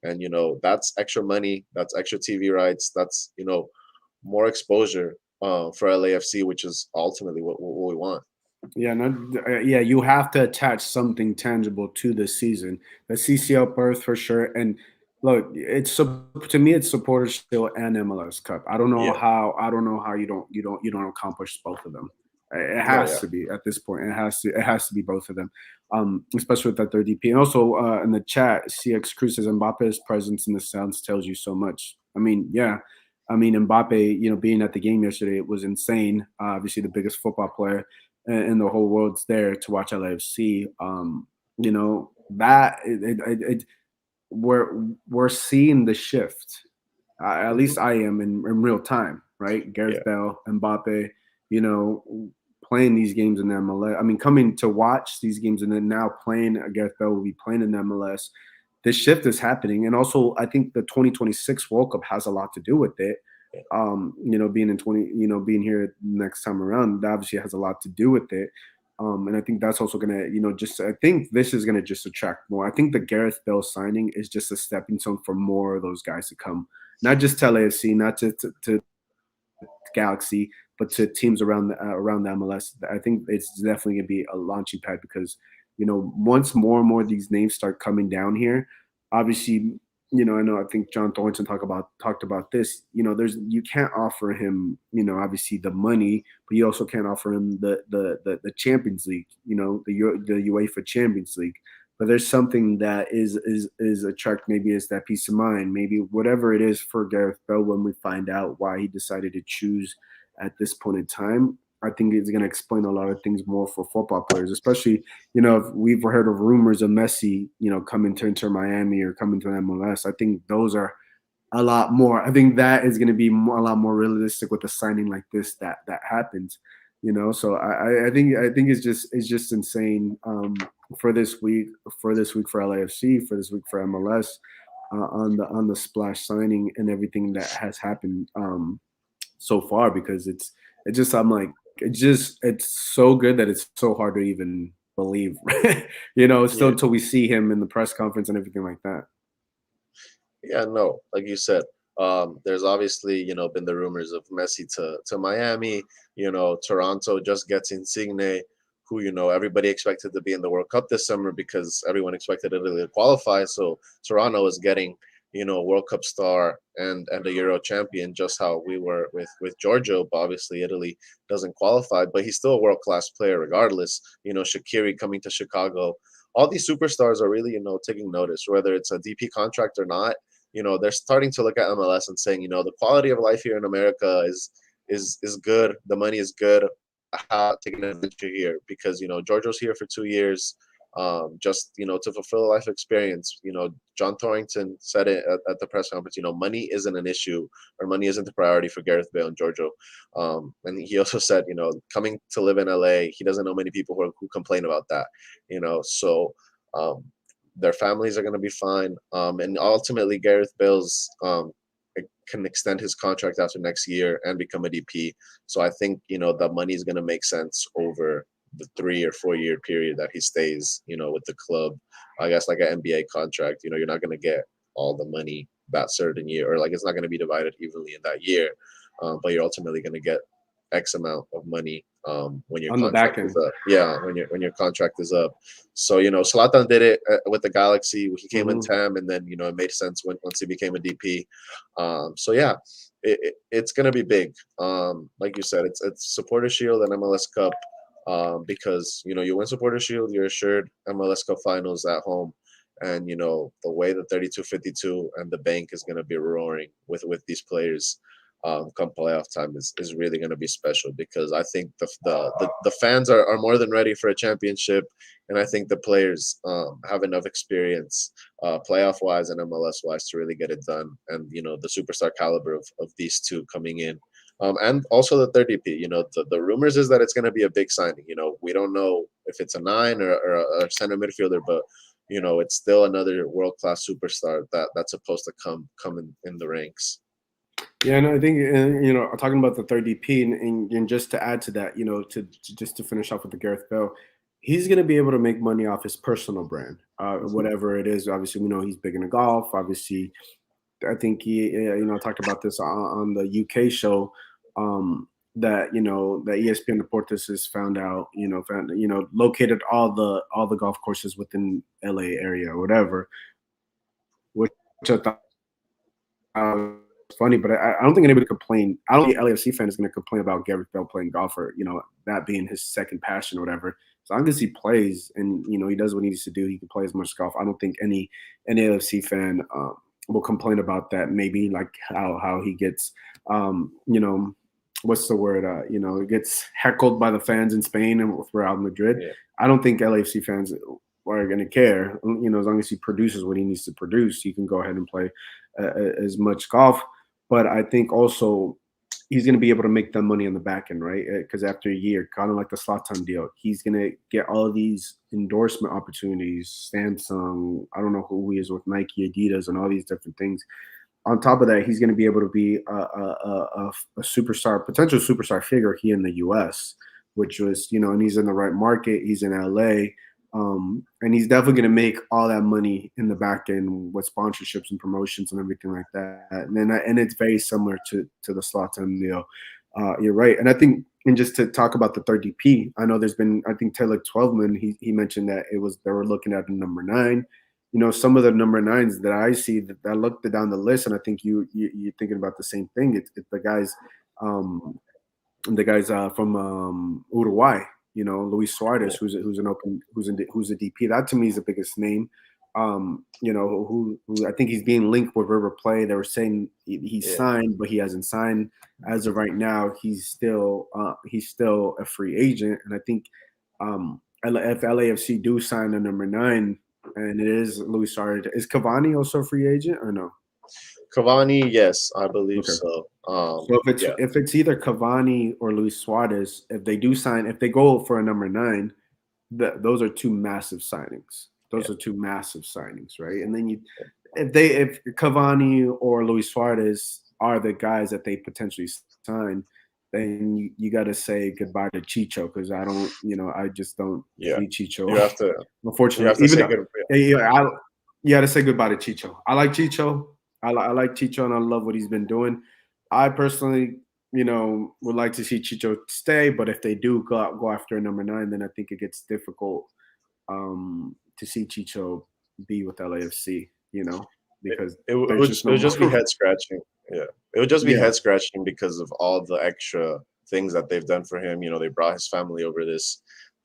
And, that's extra money, that's extra TV rights, that's, more exposure for LAFC, which is ultimately what we want. Yeah, you have to attach something tangible to this season. The CCL berth for sure. And look, to me, it's Supporters Shield and MLS Cup. I don't know how you don't accomplish both of them. It has to be at this point. It has to be both of them, especially with that third DP. And also in the chat, CX Cruz says Mbappe's presence in the Sounds tells you so much. I mean, yeah. I mean, Mbappe, being at the game yesterday, it was insane. Obviously, the biggest football player in the whole world's there to watch LAFC. We're seeing the shift. At least I am in real time, right? Gareth Bale, Mbappe, playing these games in the MLS. I mean, coming to watch these games and then now playing. Gareth Bale will be playing in the MLS. This shift is happening, and also I think the 2026 World Cup has a lot to do with it. Being here next time around, that obviously has a lot to do with it. And I think that's also gonna, I think this is gonna just attract more. I think the Gareth Bale signing is just a stepping stone for more of those guys to come, not just to LAFC, not just to Galaxy, but to teams around the MLS. I think it's definitely gonna be a launching pad because once more and more of these names start coming down here, obviously, I think John Thornton talked about this. You can't offer him, obviously the money, but you also can't offer him the Champions League, the UEFA Champions League. But there's something that is attract. Maybe it's that peace of mind. Maybe whatever it is for Gareth Bale when we find out why he decided to choose at this point in time. I think it's going to explain a lot of things more for football players, especially, if we've heard of rumors of Messi, coming to Inter Miami or coming to MLS. I think those are a lot more. I think that is going to be a lot more realistic with a signing like this that happens, So I think it's just insane for this week for LAFC, for this week for MLS on the splash signing and everything that has happened so far, because it's so good that it's so hard to even believe, until we see him in the press conference and everything like that. Yeah, no, like you said, there's obviously, been the rumors of Messi to Miami, Toronto just gets Insigne, who, everybody expected to be in the World Cup this summer because everyone expected Italy to qualify. So Toronto is getting World Cup star and a Euro champion, just how we were with Giorgio. But obviously, Italy doesn't qualify, but he's still a world class player regardless. Shaqiri coming to Chicago. All these superstars are really, taking notice, whether it's a DP contract or not. They're starting to look at MLS and saying, the quality of life here in America is good. The money is good. How taking advantage here because Giorgio's here for 2 years, just to fulfill a life experience. John Torrington said it at the press conference. Money isn't an issue or money isn't a priority for Gareth Bale and Giorgio. And he also said, coming to live in LA, he doesn't know many people who complain about that. So their families are going to be fine. And ultimately, Gareth Bale's can extend his contract after next year and become a DP. So I think, the money is going to make sense over the 3 or 4 year period that he stays, with the club. I guess like an NBA contract, you're not going to get all the money that certain year, or like it's not going to be divided evenly in that year. But you're ultimately going to get X amount of money when your on the back contract end. is up. Yeah, when your contract is up. So Zlatan did it with the Galaxy. He came in TAM, and then it made sense once he became a DP. So yeah, it's gonna be big. Like you said, it's Supporter Shield and MLS Cup. Because you win Supporter Shield, you're assured MLS Cup finals at home. And the way the 32-52 and the bank is going to be roaring with these players come playoff time is really going to be special, because I think the fans are more than ready for a championship, and I think the players have enough experience playoff wise and MLS wise to really get it done. And the superstar caliber of these two coming in. And also the third DP, the rumors is that it's going to be a big signing. We don't know if it's a 9 or a center midfielder, but it's still another world-class superstar that's supposed to come in the ranks. Yeah, and I think talking about the third DP, and just to add to that, to finish off with the Gareth Bale, he's going to be able to make money off his personal brand, whatever it is. Obviously, we know he's big into golf. Obviously, I think he, talked about this on the UK show, that that ESPN Deportes has found out, located all the golf courses within LA area or whatever, which I thought was funny. But I don't think anybody complain. I don't think LAFC fan is going to complain about Gareth Bale playing golf, or that being his second passion or whatever. As long as he plays and he does what he needs to do, he can play as much golf. I don't think any LAFC fan will complain about that. Maybe like how he gets, what's the word? He gets heckled by the fans in Spain and with Real Madrid. Yeah. I don't think LAFC fans are going to care. As long as he produces what he needs to produce, he can go ahead and play as much golf. But I think also he's going to be able to make the money on the back end, right? Because after a year, kind of like the Zlatan deal, he's going to get all of these endorsement opportunities, Samsung, I don't know who he is with, Nike, Adidas, and all these different things. On top of that, he's going to be able to be a superstar, potential superstar figure here in the U.S., which was, and he's in the right market. He's in L.A., and he's definitely going to make all that money in the back end with sponsorships and promotions and everything like that. And it's very similar to the Zlatan deal. You're right. And I think, and just to talk about the third DP, I know there's been, I think Taylor Twelveman, he mentioned that they were looking at the number 9. Some of the number 9s that I see that I looked down the list, and I think you're thinking about the same thing. It's the guys, from Uruguay. Luis Suarez, who's a DP. That to me is the biggest name. Who I think he's being linked with River Plate. They were saying he's signed, but he hasn't signed as of right now. He's still a free agent, and I think if LAFC do sign a number 9, and it is Luis Suarez, is Cavani also a free agent or no? Cavani, yes, I believe so. So if it's either Cavani or Luis Suarez, if they go for a number 9, those are two massive signings. Those are two massive signings, right? And then if Cavani or Luis Suarez are the guys that they potentially sign, then you got to say goodbye to Chicho, because I just don't see Chicho. You have to, unfortunately, you got to say goodbye to Chicho. I like Chicho. I like Chicho, and I love what he's been doing. I personally, would like to see Chicho stay, but if they do go after a number 9, then I think it gets difficult to see Chicho be with LAFC. because It there's just it no would just be more. head scratching. Yeah, it would just be Yeah. head scratching because of all the extra things that they've done for him. You know, they brought his family over this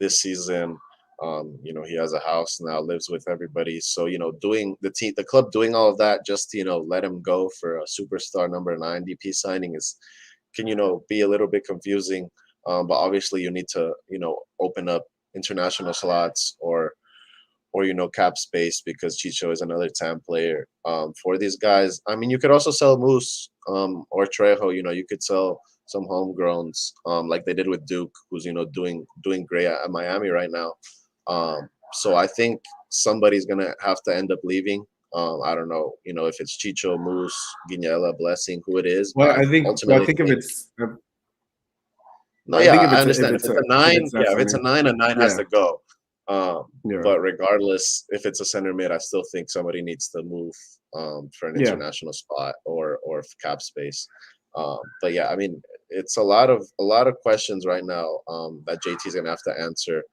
season. You know, he has a house now, lives with everybody. So, you know, doing the club doing all of that just to, you know, let him go for a superstar number 9 DP signing can, you know, be a little bit confusing. But obviously you need to, you know, open up international slots or you know, cap space because Chicho is another TAM player. For these guys, I mean, you could also sell Moose or Trejo. You know, you could sell some homegrowns like they did with Duke, who's, you know, doing great at Miami right now. So I think somebody's gonna have to end up leaving. I don't know, you know, if it's Chicho, Moose, Guiñela, Blessing, who it is, but Well, I I ultimately think if think it's no, I yeah, think I if understand. If it's it's a nine, that yeah, if it's center. a nine has Yeah, to go. Um, yeah, but regardless, if it's a center mid, I still think somebody needs to move for an yeah. international spot or cap space. But yeah, I mean, it's a lot of questions right now that JT's gonna have to answer,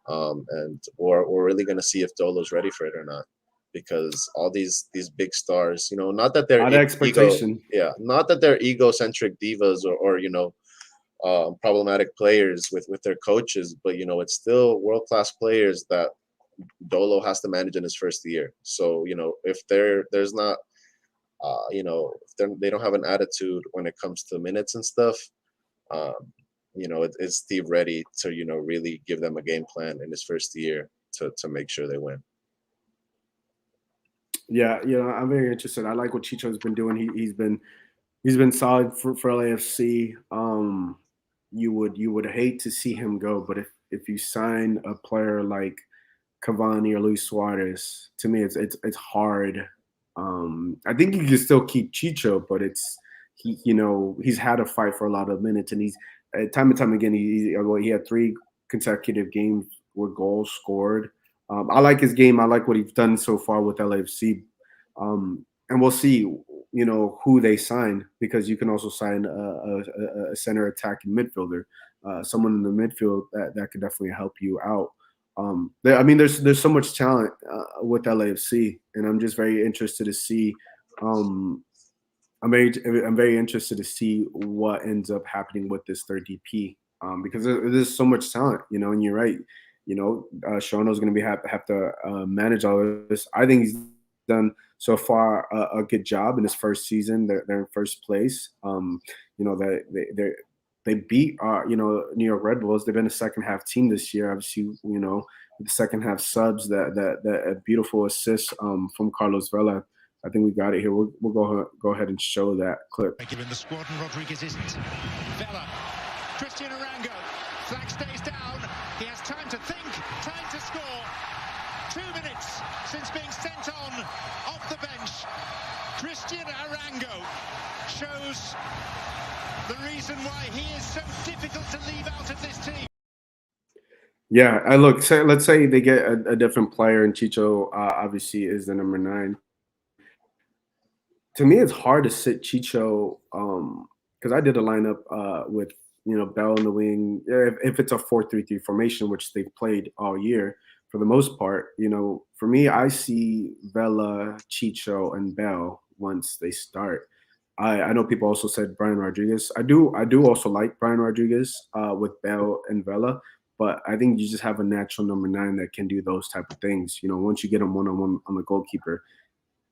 and we're really gonna see if Dolo's ready for it or not, because all these big stars, you know, not that A they're lot of ego, expectation. yeah, not that they're egocentric divas or you know problematic players with their coaches, but you know it's still world class players that Dolo has to manage in his first year. So you know if there's not you know if they don't have an attitude when it comes to minutes and stuff, um, you know is Steve ready to you know really give them a game plan in his first year to make sure they win? Yeah, you know, I'm very interested. I like what Chicho's been doing. He's been solid for LAFC. You would hate to see him go, but if you sign a player like Cavani or Luis Suarez, to me it's hard. I think you can still keep Chicho, but he's had a fight for a lot of minutes, and he's time and time again he had 3 consecutive games with goals scored. I like his game. I like what he's done so far with LAFC, and we'll see. Who they sign, because you can also sign a center attacking midfielder, someone in the midfield that could definitely help you out. I mean, there's so much talent with LAFC, and I'm just very interested to see. Um, I'm very interested to see what ends up happening with this third DP, because there's so much talent, and you're right. Shono's going to have to manage all of this. I think he's done so far a good job in his first season. They're in first place. That they beat New York Red Bulls. They've been a second half team this year. Obviously, the second half subs, that a beautiful assist from Carlos Vela. I think we got it here. We'll go ahead and show that clip. Given the squadron, Rodriguez isn't. Vela, Christian Arango, flag stays down. He has time to think, time to score. 2 minutes since being sent on off the bench. Christian Arango shows the reason why he is so difficult to leave out of this team. Yeah, let's say they get a different player, and Chicho obviously is the number 9. To me, it's hard to sit Chicho, because I did a lineup with Bell in the wing. If it's a 4-3-3 formation, which they've played all year for the most part, for me, I see Vela, Chicho, and Bell once they start. I know people also said Brian Rodriguez. I do also like Brian Rodriguez with Bell and Vela, but I think you just have a natural number 9 that can do those type of things. Once you get him one-on-one on the goalkeeper,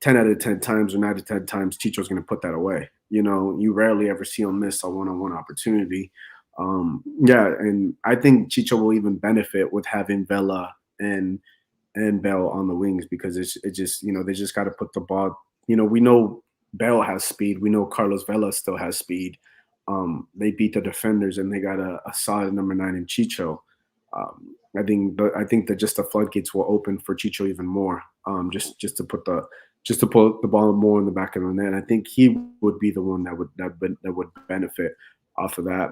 10 out of 10 times or 9 out of 10 times, Chicho's going to put that away. You rarely ever see him miss a one-on-one opportunity. And I think Chicho will even benefit with having Vela and Bell on the wings, because it just they just got to put the ball. We know Bell has speed. We know Carlos Vela still has speed. They beat the defenders, and they got a solid number 9 in Chicho. I think that just the floodgates will open for Chicho even more. Just to put the ball more in the back of the net. I think he would be the one that would benefit off of that.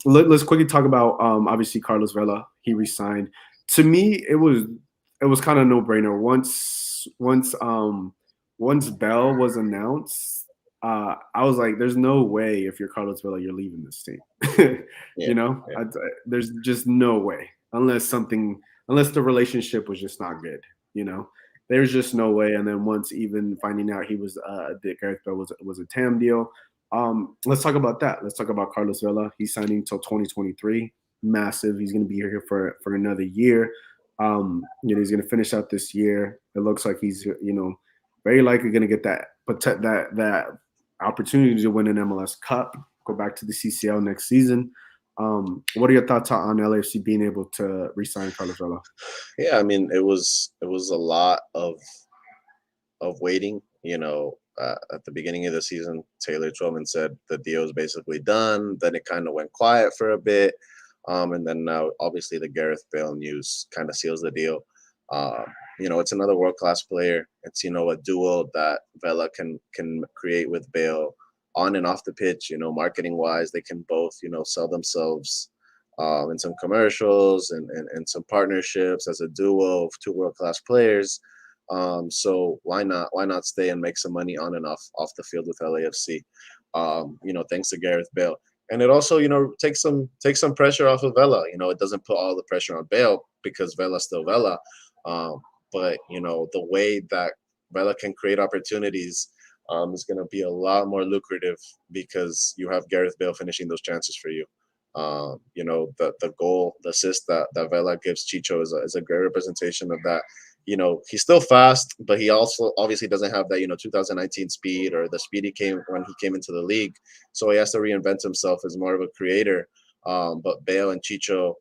Let's quickly talk about obviously Carlos Vela. He resigned. To me, it was kind of no brainer. Once Bell was announced, I was like, "There's no way if you're Carlos Vela, you're leaving this team." Yeah. There's just no way, unless the relationship was just not good. there's just no way. And then once even finding out he was that Gareth Bale was a TAM deal. Let's talk about that. Let's talk about Carlos Vela. He's signing till 2023. Massive. He's going to be here for another year. He's going to finish out this year. It looks like he's very likely going to get that opportunity to win an MLS Cup, go back to the CCL next season. What are your thoughts on LAFC being able to re-sign Carlos Vela? Yeah, I mean, it was a lot of waiting. At the beginning of the season, Taylor Twellman said the deal is basically done. Then it kind of went quiet for a bit. And then now, obviously, the Gareth Bale news kind of seals the deal. It's another world-class player. It's, a duo that Vela can create with Bale on and off the pitch. Marketing-wise, they can both, sell themselves in some commercials and some partnerships as a duo of two world-class players. So why not stay and make some money on and off the field with LAFC? Thanks to Gareth Bale. And it also, takes some pressure off of Vela. It doesn't put all the pressure on Bale because Vela's still Vela. But the way that Vela can create opportunities is going to be a lot more lucrative because you have Gareth Bale finishing those chances for you. The goal, the assist that Vela gives Chicho is a great representation of that. He's still fast, but he also obviously doesn't have that, 2019 speed or the speed he came when he came into the league. So he has to reinvent himself as more of a creator. But Bale and Chicho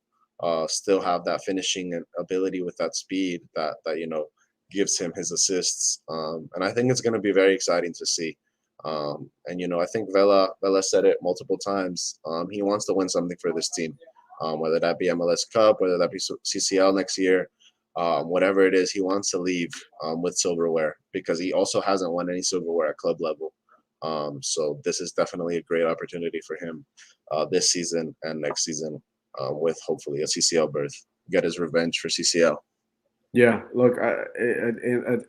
still have that finishing ability with that speed that gives him his assists. And I think it's going to be very exciting to see. I think Vela said it multiple times. He wants to win something for this team, whether that be MLS Cup, whether that be CCL next year. Whatever it is, he wants to leave with silverware because he also hasn't won any silverware at club level. So this is definitely a great opportunity for him this season and next season with hopefully a CCL berth. Get his revenge for CCL. Yeah, look, I'm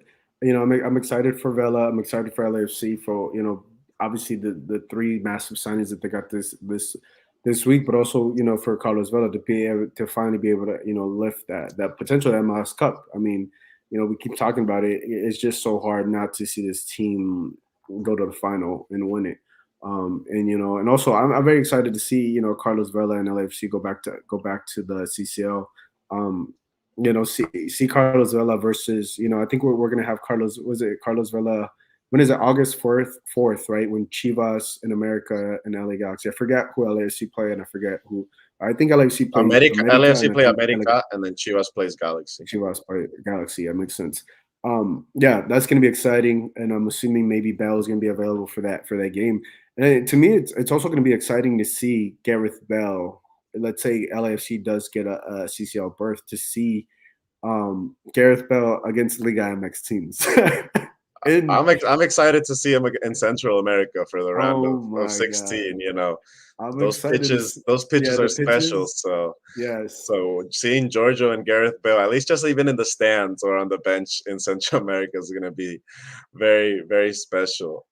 excited for Vela. I'm excited for LAFC for obviously the three massive signings that they got this week, but also for Carlos Vela to be able to finally be able to lift that potential MLS Cup. I mean, we keep talking about it. It's just so hard not to see this team go to the final and win it. And also I'm very excited to see Carlos Vela and LAFC go back to the CCL. See Carlos Vela versus I think we're gonna have Carlos Vela. When is it? August 4th, right? When Chivas in America and LA Galaxy. I forget who LAFC play and I forget who. I think LAFC plays America. LAFC play America, America, and then Chivas plays Galaxy. Chivas play Galaxy. That makes sense. Yeah, that's going to be exciting, and I'm assuming maybe Bell is going to be available for that game. And to me, it's also going to be exciting to see Gareth Bale. Let's say LAFC does get a CCL berth, to see Gareth Bale against Liga MX teams. I'm excited to see him in Central America for the round of 16. God. Those pitches are special. So yes. So seeing Giorgio and Gareth Bale, at least just even in the stands or on the bench in Central America, is going to be very, very special.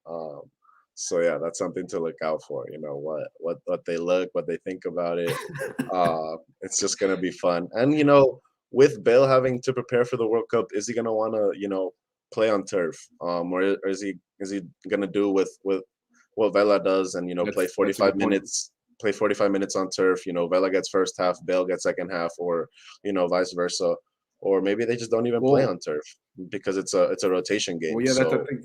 So yeah, that's something to look out for. What they look, what they think about it. It's just going to be fun. And with Bale having to prepare for the World Cup, is he going to want to play on turf, or is he gonna do with what Vela does and play 45 minutes on turf? Vela gets first half, Bale gets second half, or vice versa, or maybe they just don't even play on turf because it's a rotation game. Well, yeah, so, that's the thing.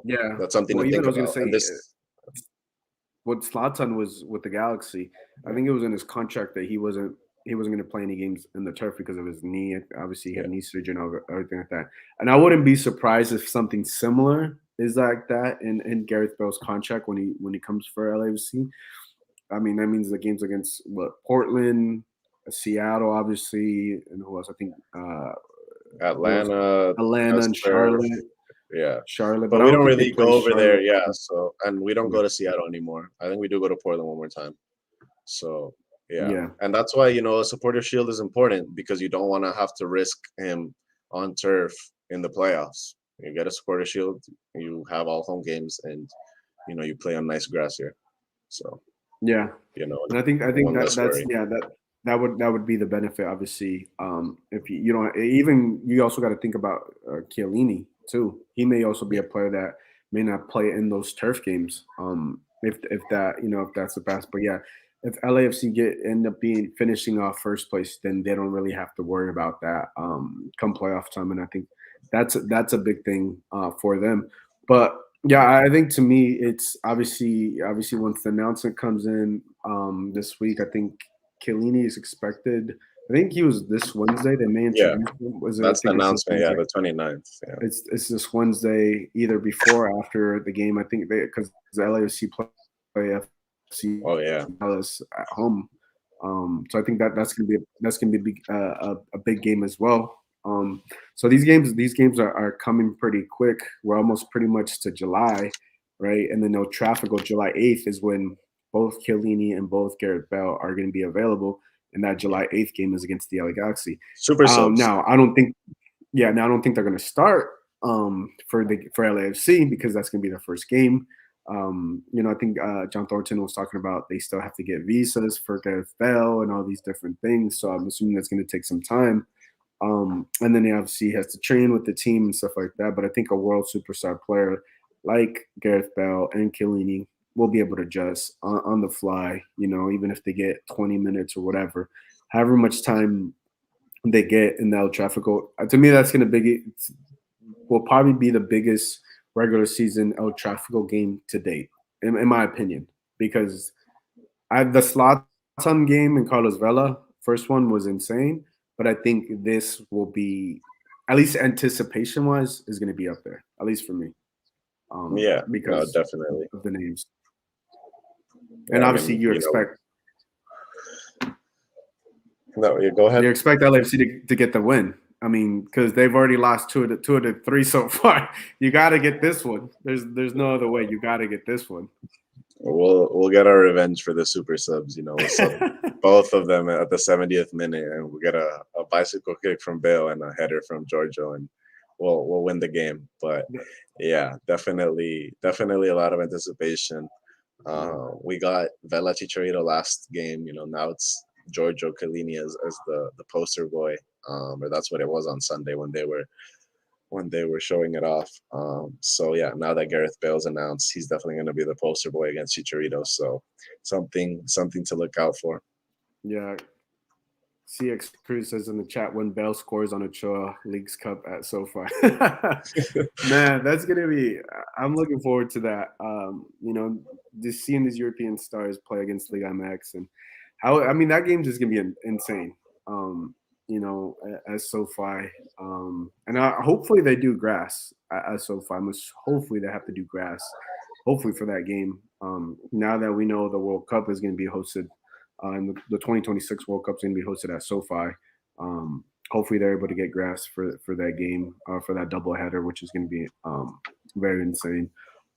Yeah, that's something to think about. I was gonna say, what Zlatan was with the Galaxy, I think it was in his contract that he wasn't going to play any games in the turf because of his knee. Obviously, he had knee surgery and everything like that. And I wouldn't be surprised if something similar is like that in Gareth Bale's contract when he comes for LAFC. I mean, that means the games against Portland, Seattle, obviously, and who else? I think Atlanta, and Charlotte. Yeah, Charlotte. But we don't really go over there. Yeah, so and we don't go to Seattle anymore. I think we do go to Portland one more time. So. Yeah. And that's why, a supporter shield is important because you don't want to have to risk him on turf in the playoffs. You get a supporter shield, you have all home games, and, you play on nice grass here. So, yeah. And I think that's that would be the benefit, obviously. If you don't even you also got to think about Chiellini too. He may also be a player that may not play in those turf games. If that if that's the best, but yeah, if LAFC end up being finishing off first place, then they don't really have to worry about that come playoff time, and I think that's a big thing for them. But yeah, I think to me, it's obviously once the announcement comes in this week, I think Chiellini is expected. I think he was this Wednesday. They may Yeah, introduce him. Was it? I that's the think it's this announcement. Yeah, Wednesday. the 29th. Yeah. It's this Wednesday, either before or after the game. I think because the LAFC play FC Oh yeah. Dallas at home. So I think that's gonna be a big game as well. So these games are coming pretty quick. We're almost pretty much to July, right? And then no traffic. July 8th is when both Chiellini and both Gareth Bale are going to be available, and that July 8th game is against the LA Galaxy. Super subs. Now I don't think now I don't think they're going to start for LAFC because that's going to be their first game. I think John Thornton was talking about they still have to get visas for Gareth Bale and all these different things. So I'm assuming that's going to take some time. And then he obviously has to train with the team and stuff like that. But I think a world superstar player like Gareth Bale and Chiellini will be able to adjust on the fly, even if they get 20 minutes or whatever, however much time they get in the El Tráfico. To me, that's going to will probably be the biggest regular season El Tráfico game to date, in my opinion, because the Zlatan game in Carlos Vela, first one was insane, but I think this will be, at least anticipation wise, is going to be up there, at least for me. Yeah, because no, definitely of the names, yeah, and obviously you expect. No, you go ahead. You expect LAFC to get the win. I mean, because they've already lost two of the three so far. You got to get this one. There's no other way. You got to get this one. We'll get our revenge for the super subs. We'll sub both of them at the 70th minute, and we'll get a bicycle kick from Bale and a header from Giorgio, and we'll win the game. But yeah, definitely a lot of anticipation. We got Vela Chicharito last game. Now it's Giorgio Chiellini as the poster boy, or that's what it was on Sunday when they were showing it off. So yeah, now that Gareth Bale's announced, he's definitely going to be the poster boy against Chicharito. So something to look out for. Yeah. CX Cruz says in the chat when Bale scores on Ochoa Leagues Cup at SoFi. Man, that's gonna be. I'm looking forward to that. Just seeing these European stars play against Liga MX and that game's just gonna be insane. As SoFi, and hopefully they do grass at SoFi. Hopefully they have to do grass. Hopefully for that game. Now that we know the World Cup is going to be hosted, and the 2026 World Cup is going to be hosted at SoFi. Hopefully they're able to get grass for that game, for that doubleheader, which is going to be very insane.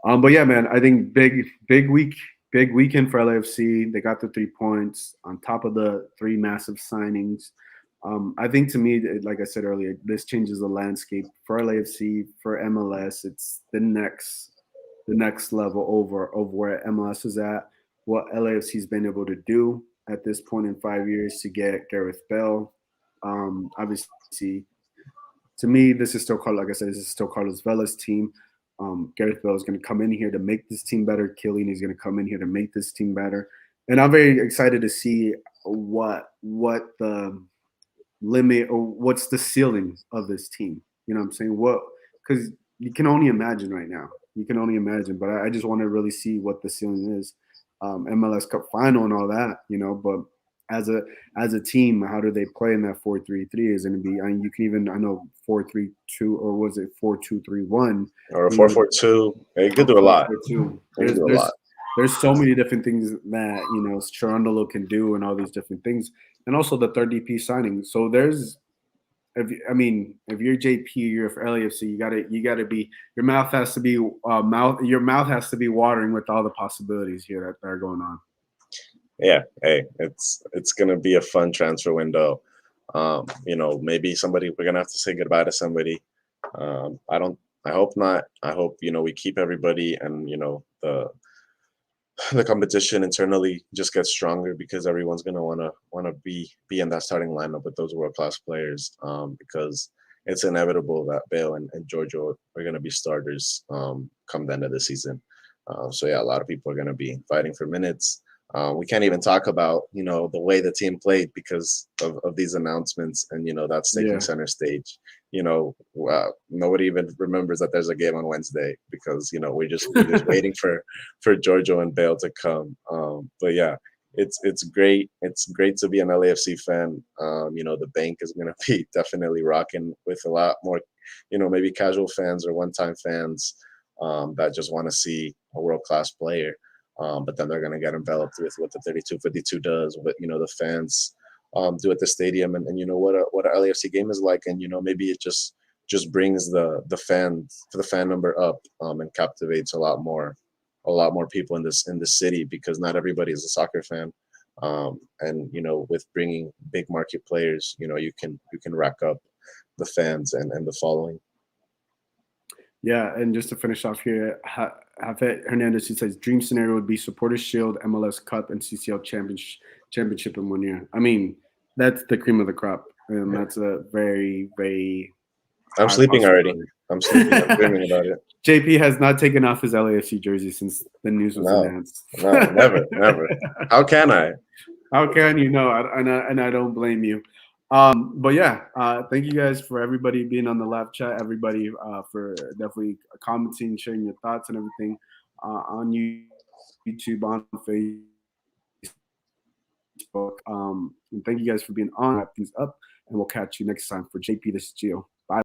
But yeah, man, I think big weekend for LAFC. They got the 3 points on top of the 3 massive signings. I think to me, like I said earlier, this changes the landscape for LAFC, for MLS. It's the next level over of where MLS is at, what LAFC's been able to do at this point in 5 years to get Gareth Bale. Obviously, to me, this is still Carlos Vela's team. Gareth Bale is going to come in here to make this team better. Chiellini is going to come in here to make this team better. And I'm very excited to see what the limit or what's the ceiling of this team. You know what I'm saying? Because you can only imagine right now. You can only imagine. But I just want to really see what the ceiling is. MLS Cup final and all that, but as a team, how do they play in that 4-3-3 is going to be, you can even, I know 4-3-2 or was it 4-2-3-1 or 4-4-2. You could do a lot. There's so many different things that, Cherundolo can do and all these different things. And also the third DP signing. So if you're JP, you're for LAFC, you gotta be, your mouth has to be watering with all the possibilities here that are going on. Yeah, hey, it's gonna be a fun transfer window. Maybe we're gonna have to say goodbye to somebody. I hope not. I hope we keep everybody, and the competition internally just gets stronger because everyone's gonna wanna be in that starting lineup with those world class players. Because it's inevitable that Bale and Giorgio are gonna be starters come the end of the season. So yeah, a lot of people are gonna be fighting for minutes. We can't even talk about the way the team played because of these announcements, and that's taking Yeah. center stage. Nobody even remembers that there's a game on Wednesday because we're just waiting for Giorgio and Bale to come. But yeah, it's great. It's great to be an LAFC fan. The bank is gonna be definitely rocking with a lot more, maybe casual fans or one-time fans that just want to see a world-class player. But then they're going to get enveloped with what the 32-52 does, what the fans do at the stadium, and what a LAFC game is like, and maybe it just brings the fan number up and captivates a lot more people in this city, because not everybody is a soccer fan, and with bringing big market players, you can rack up the fans and the following. Yeah, and just to finish off here, Jafet Hernandez, he says dream scenario would be Supporters Shield, MLS Cup, and CCL championship in 1 year. I mean, that's the cream of the crop, and that's a very, very. I'm sleeping already. I'm sleeping. I'm dreaming about it. JP has not taken off his LAFC jersey since the news was announced. No, never. How can I? How can you know? And I don't blame you. But yeah, thank you guys for everybody being on the live chat, everybody for definitely commenting, sharing your thoughts and everything on YouTube, on Facebook. And thank you guys for being on. Wrap things up, and we'll catch you next time. For JP, this is Gio.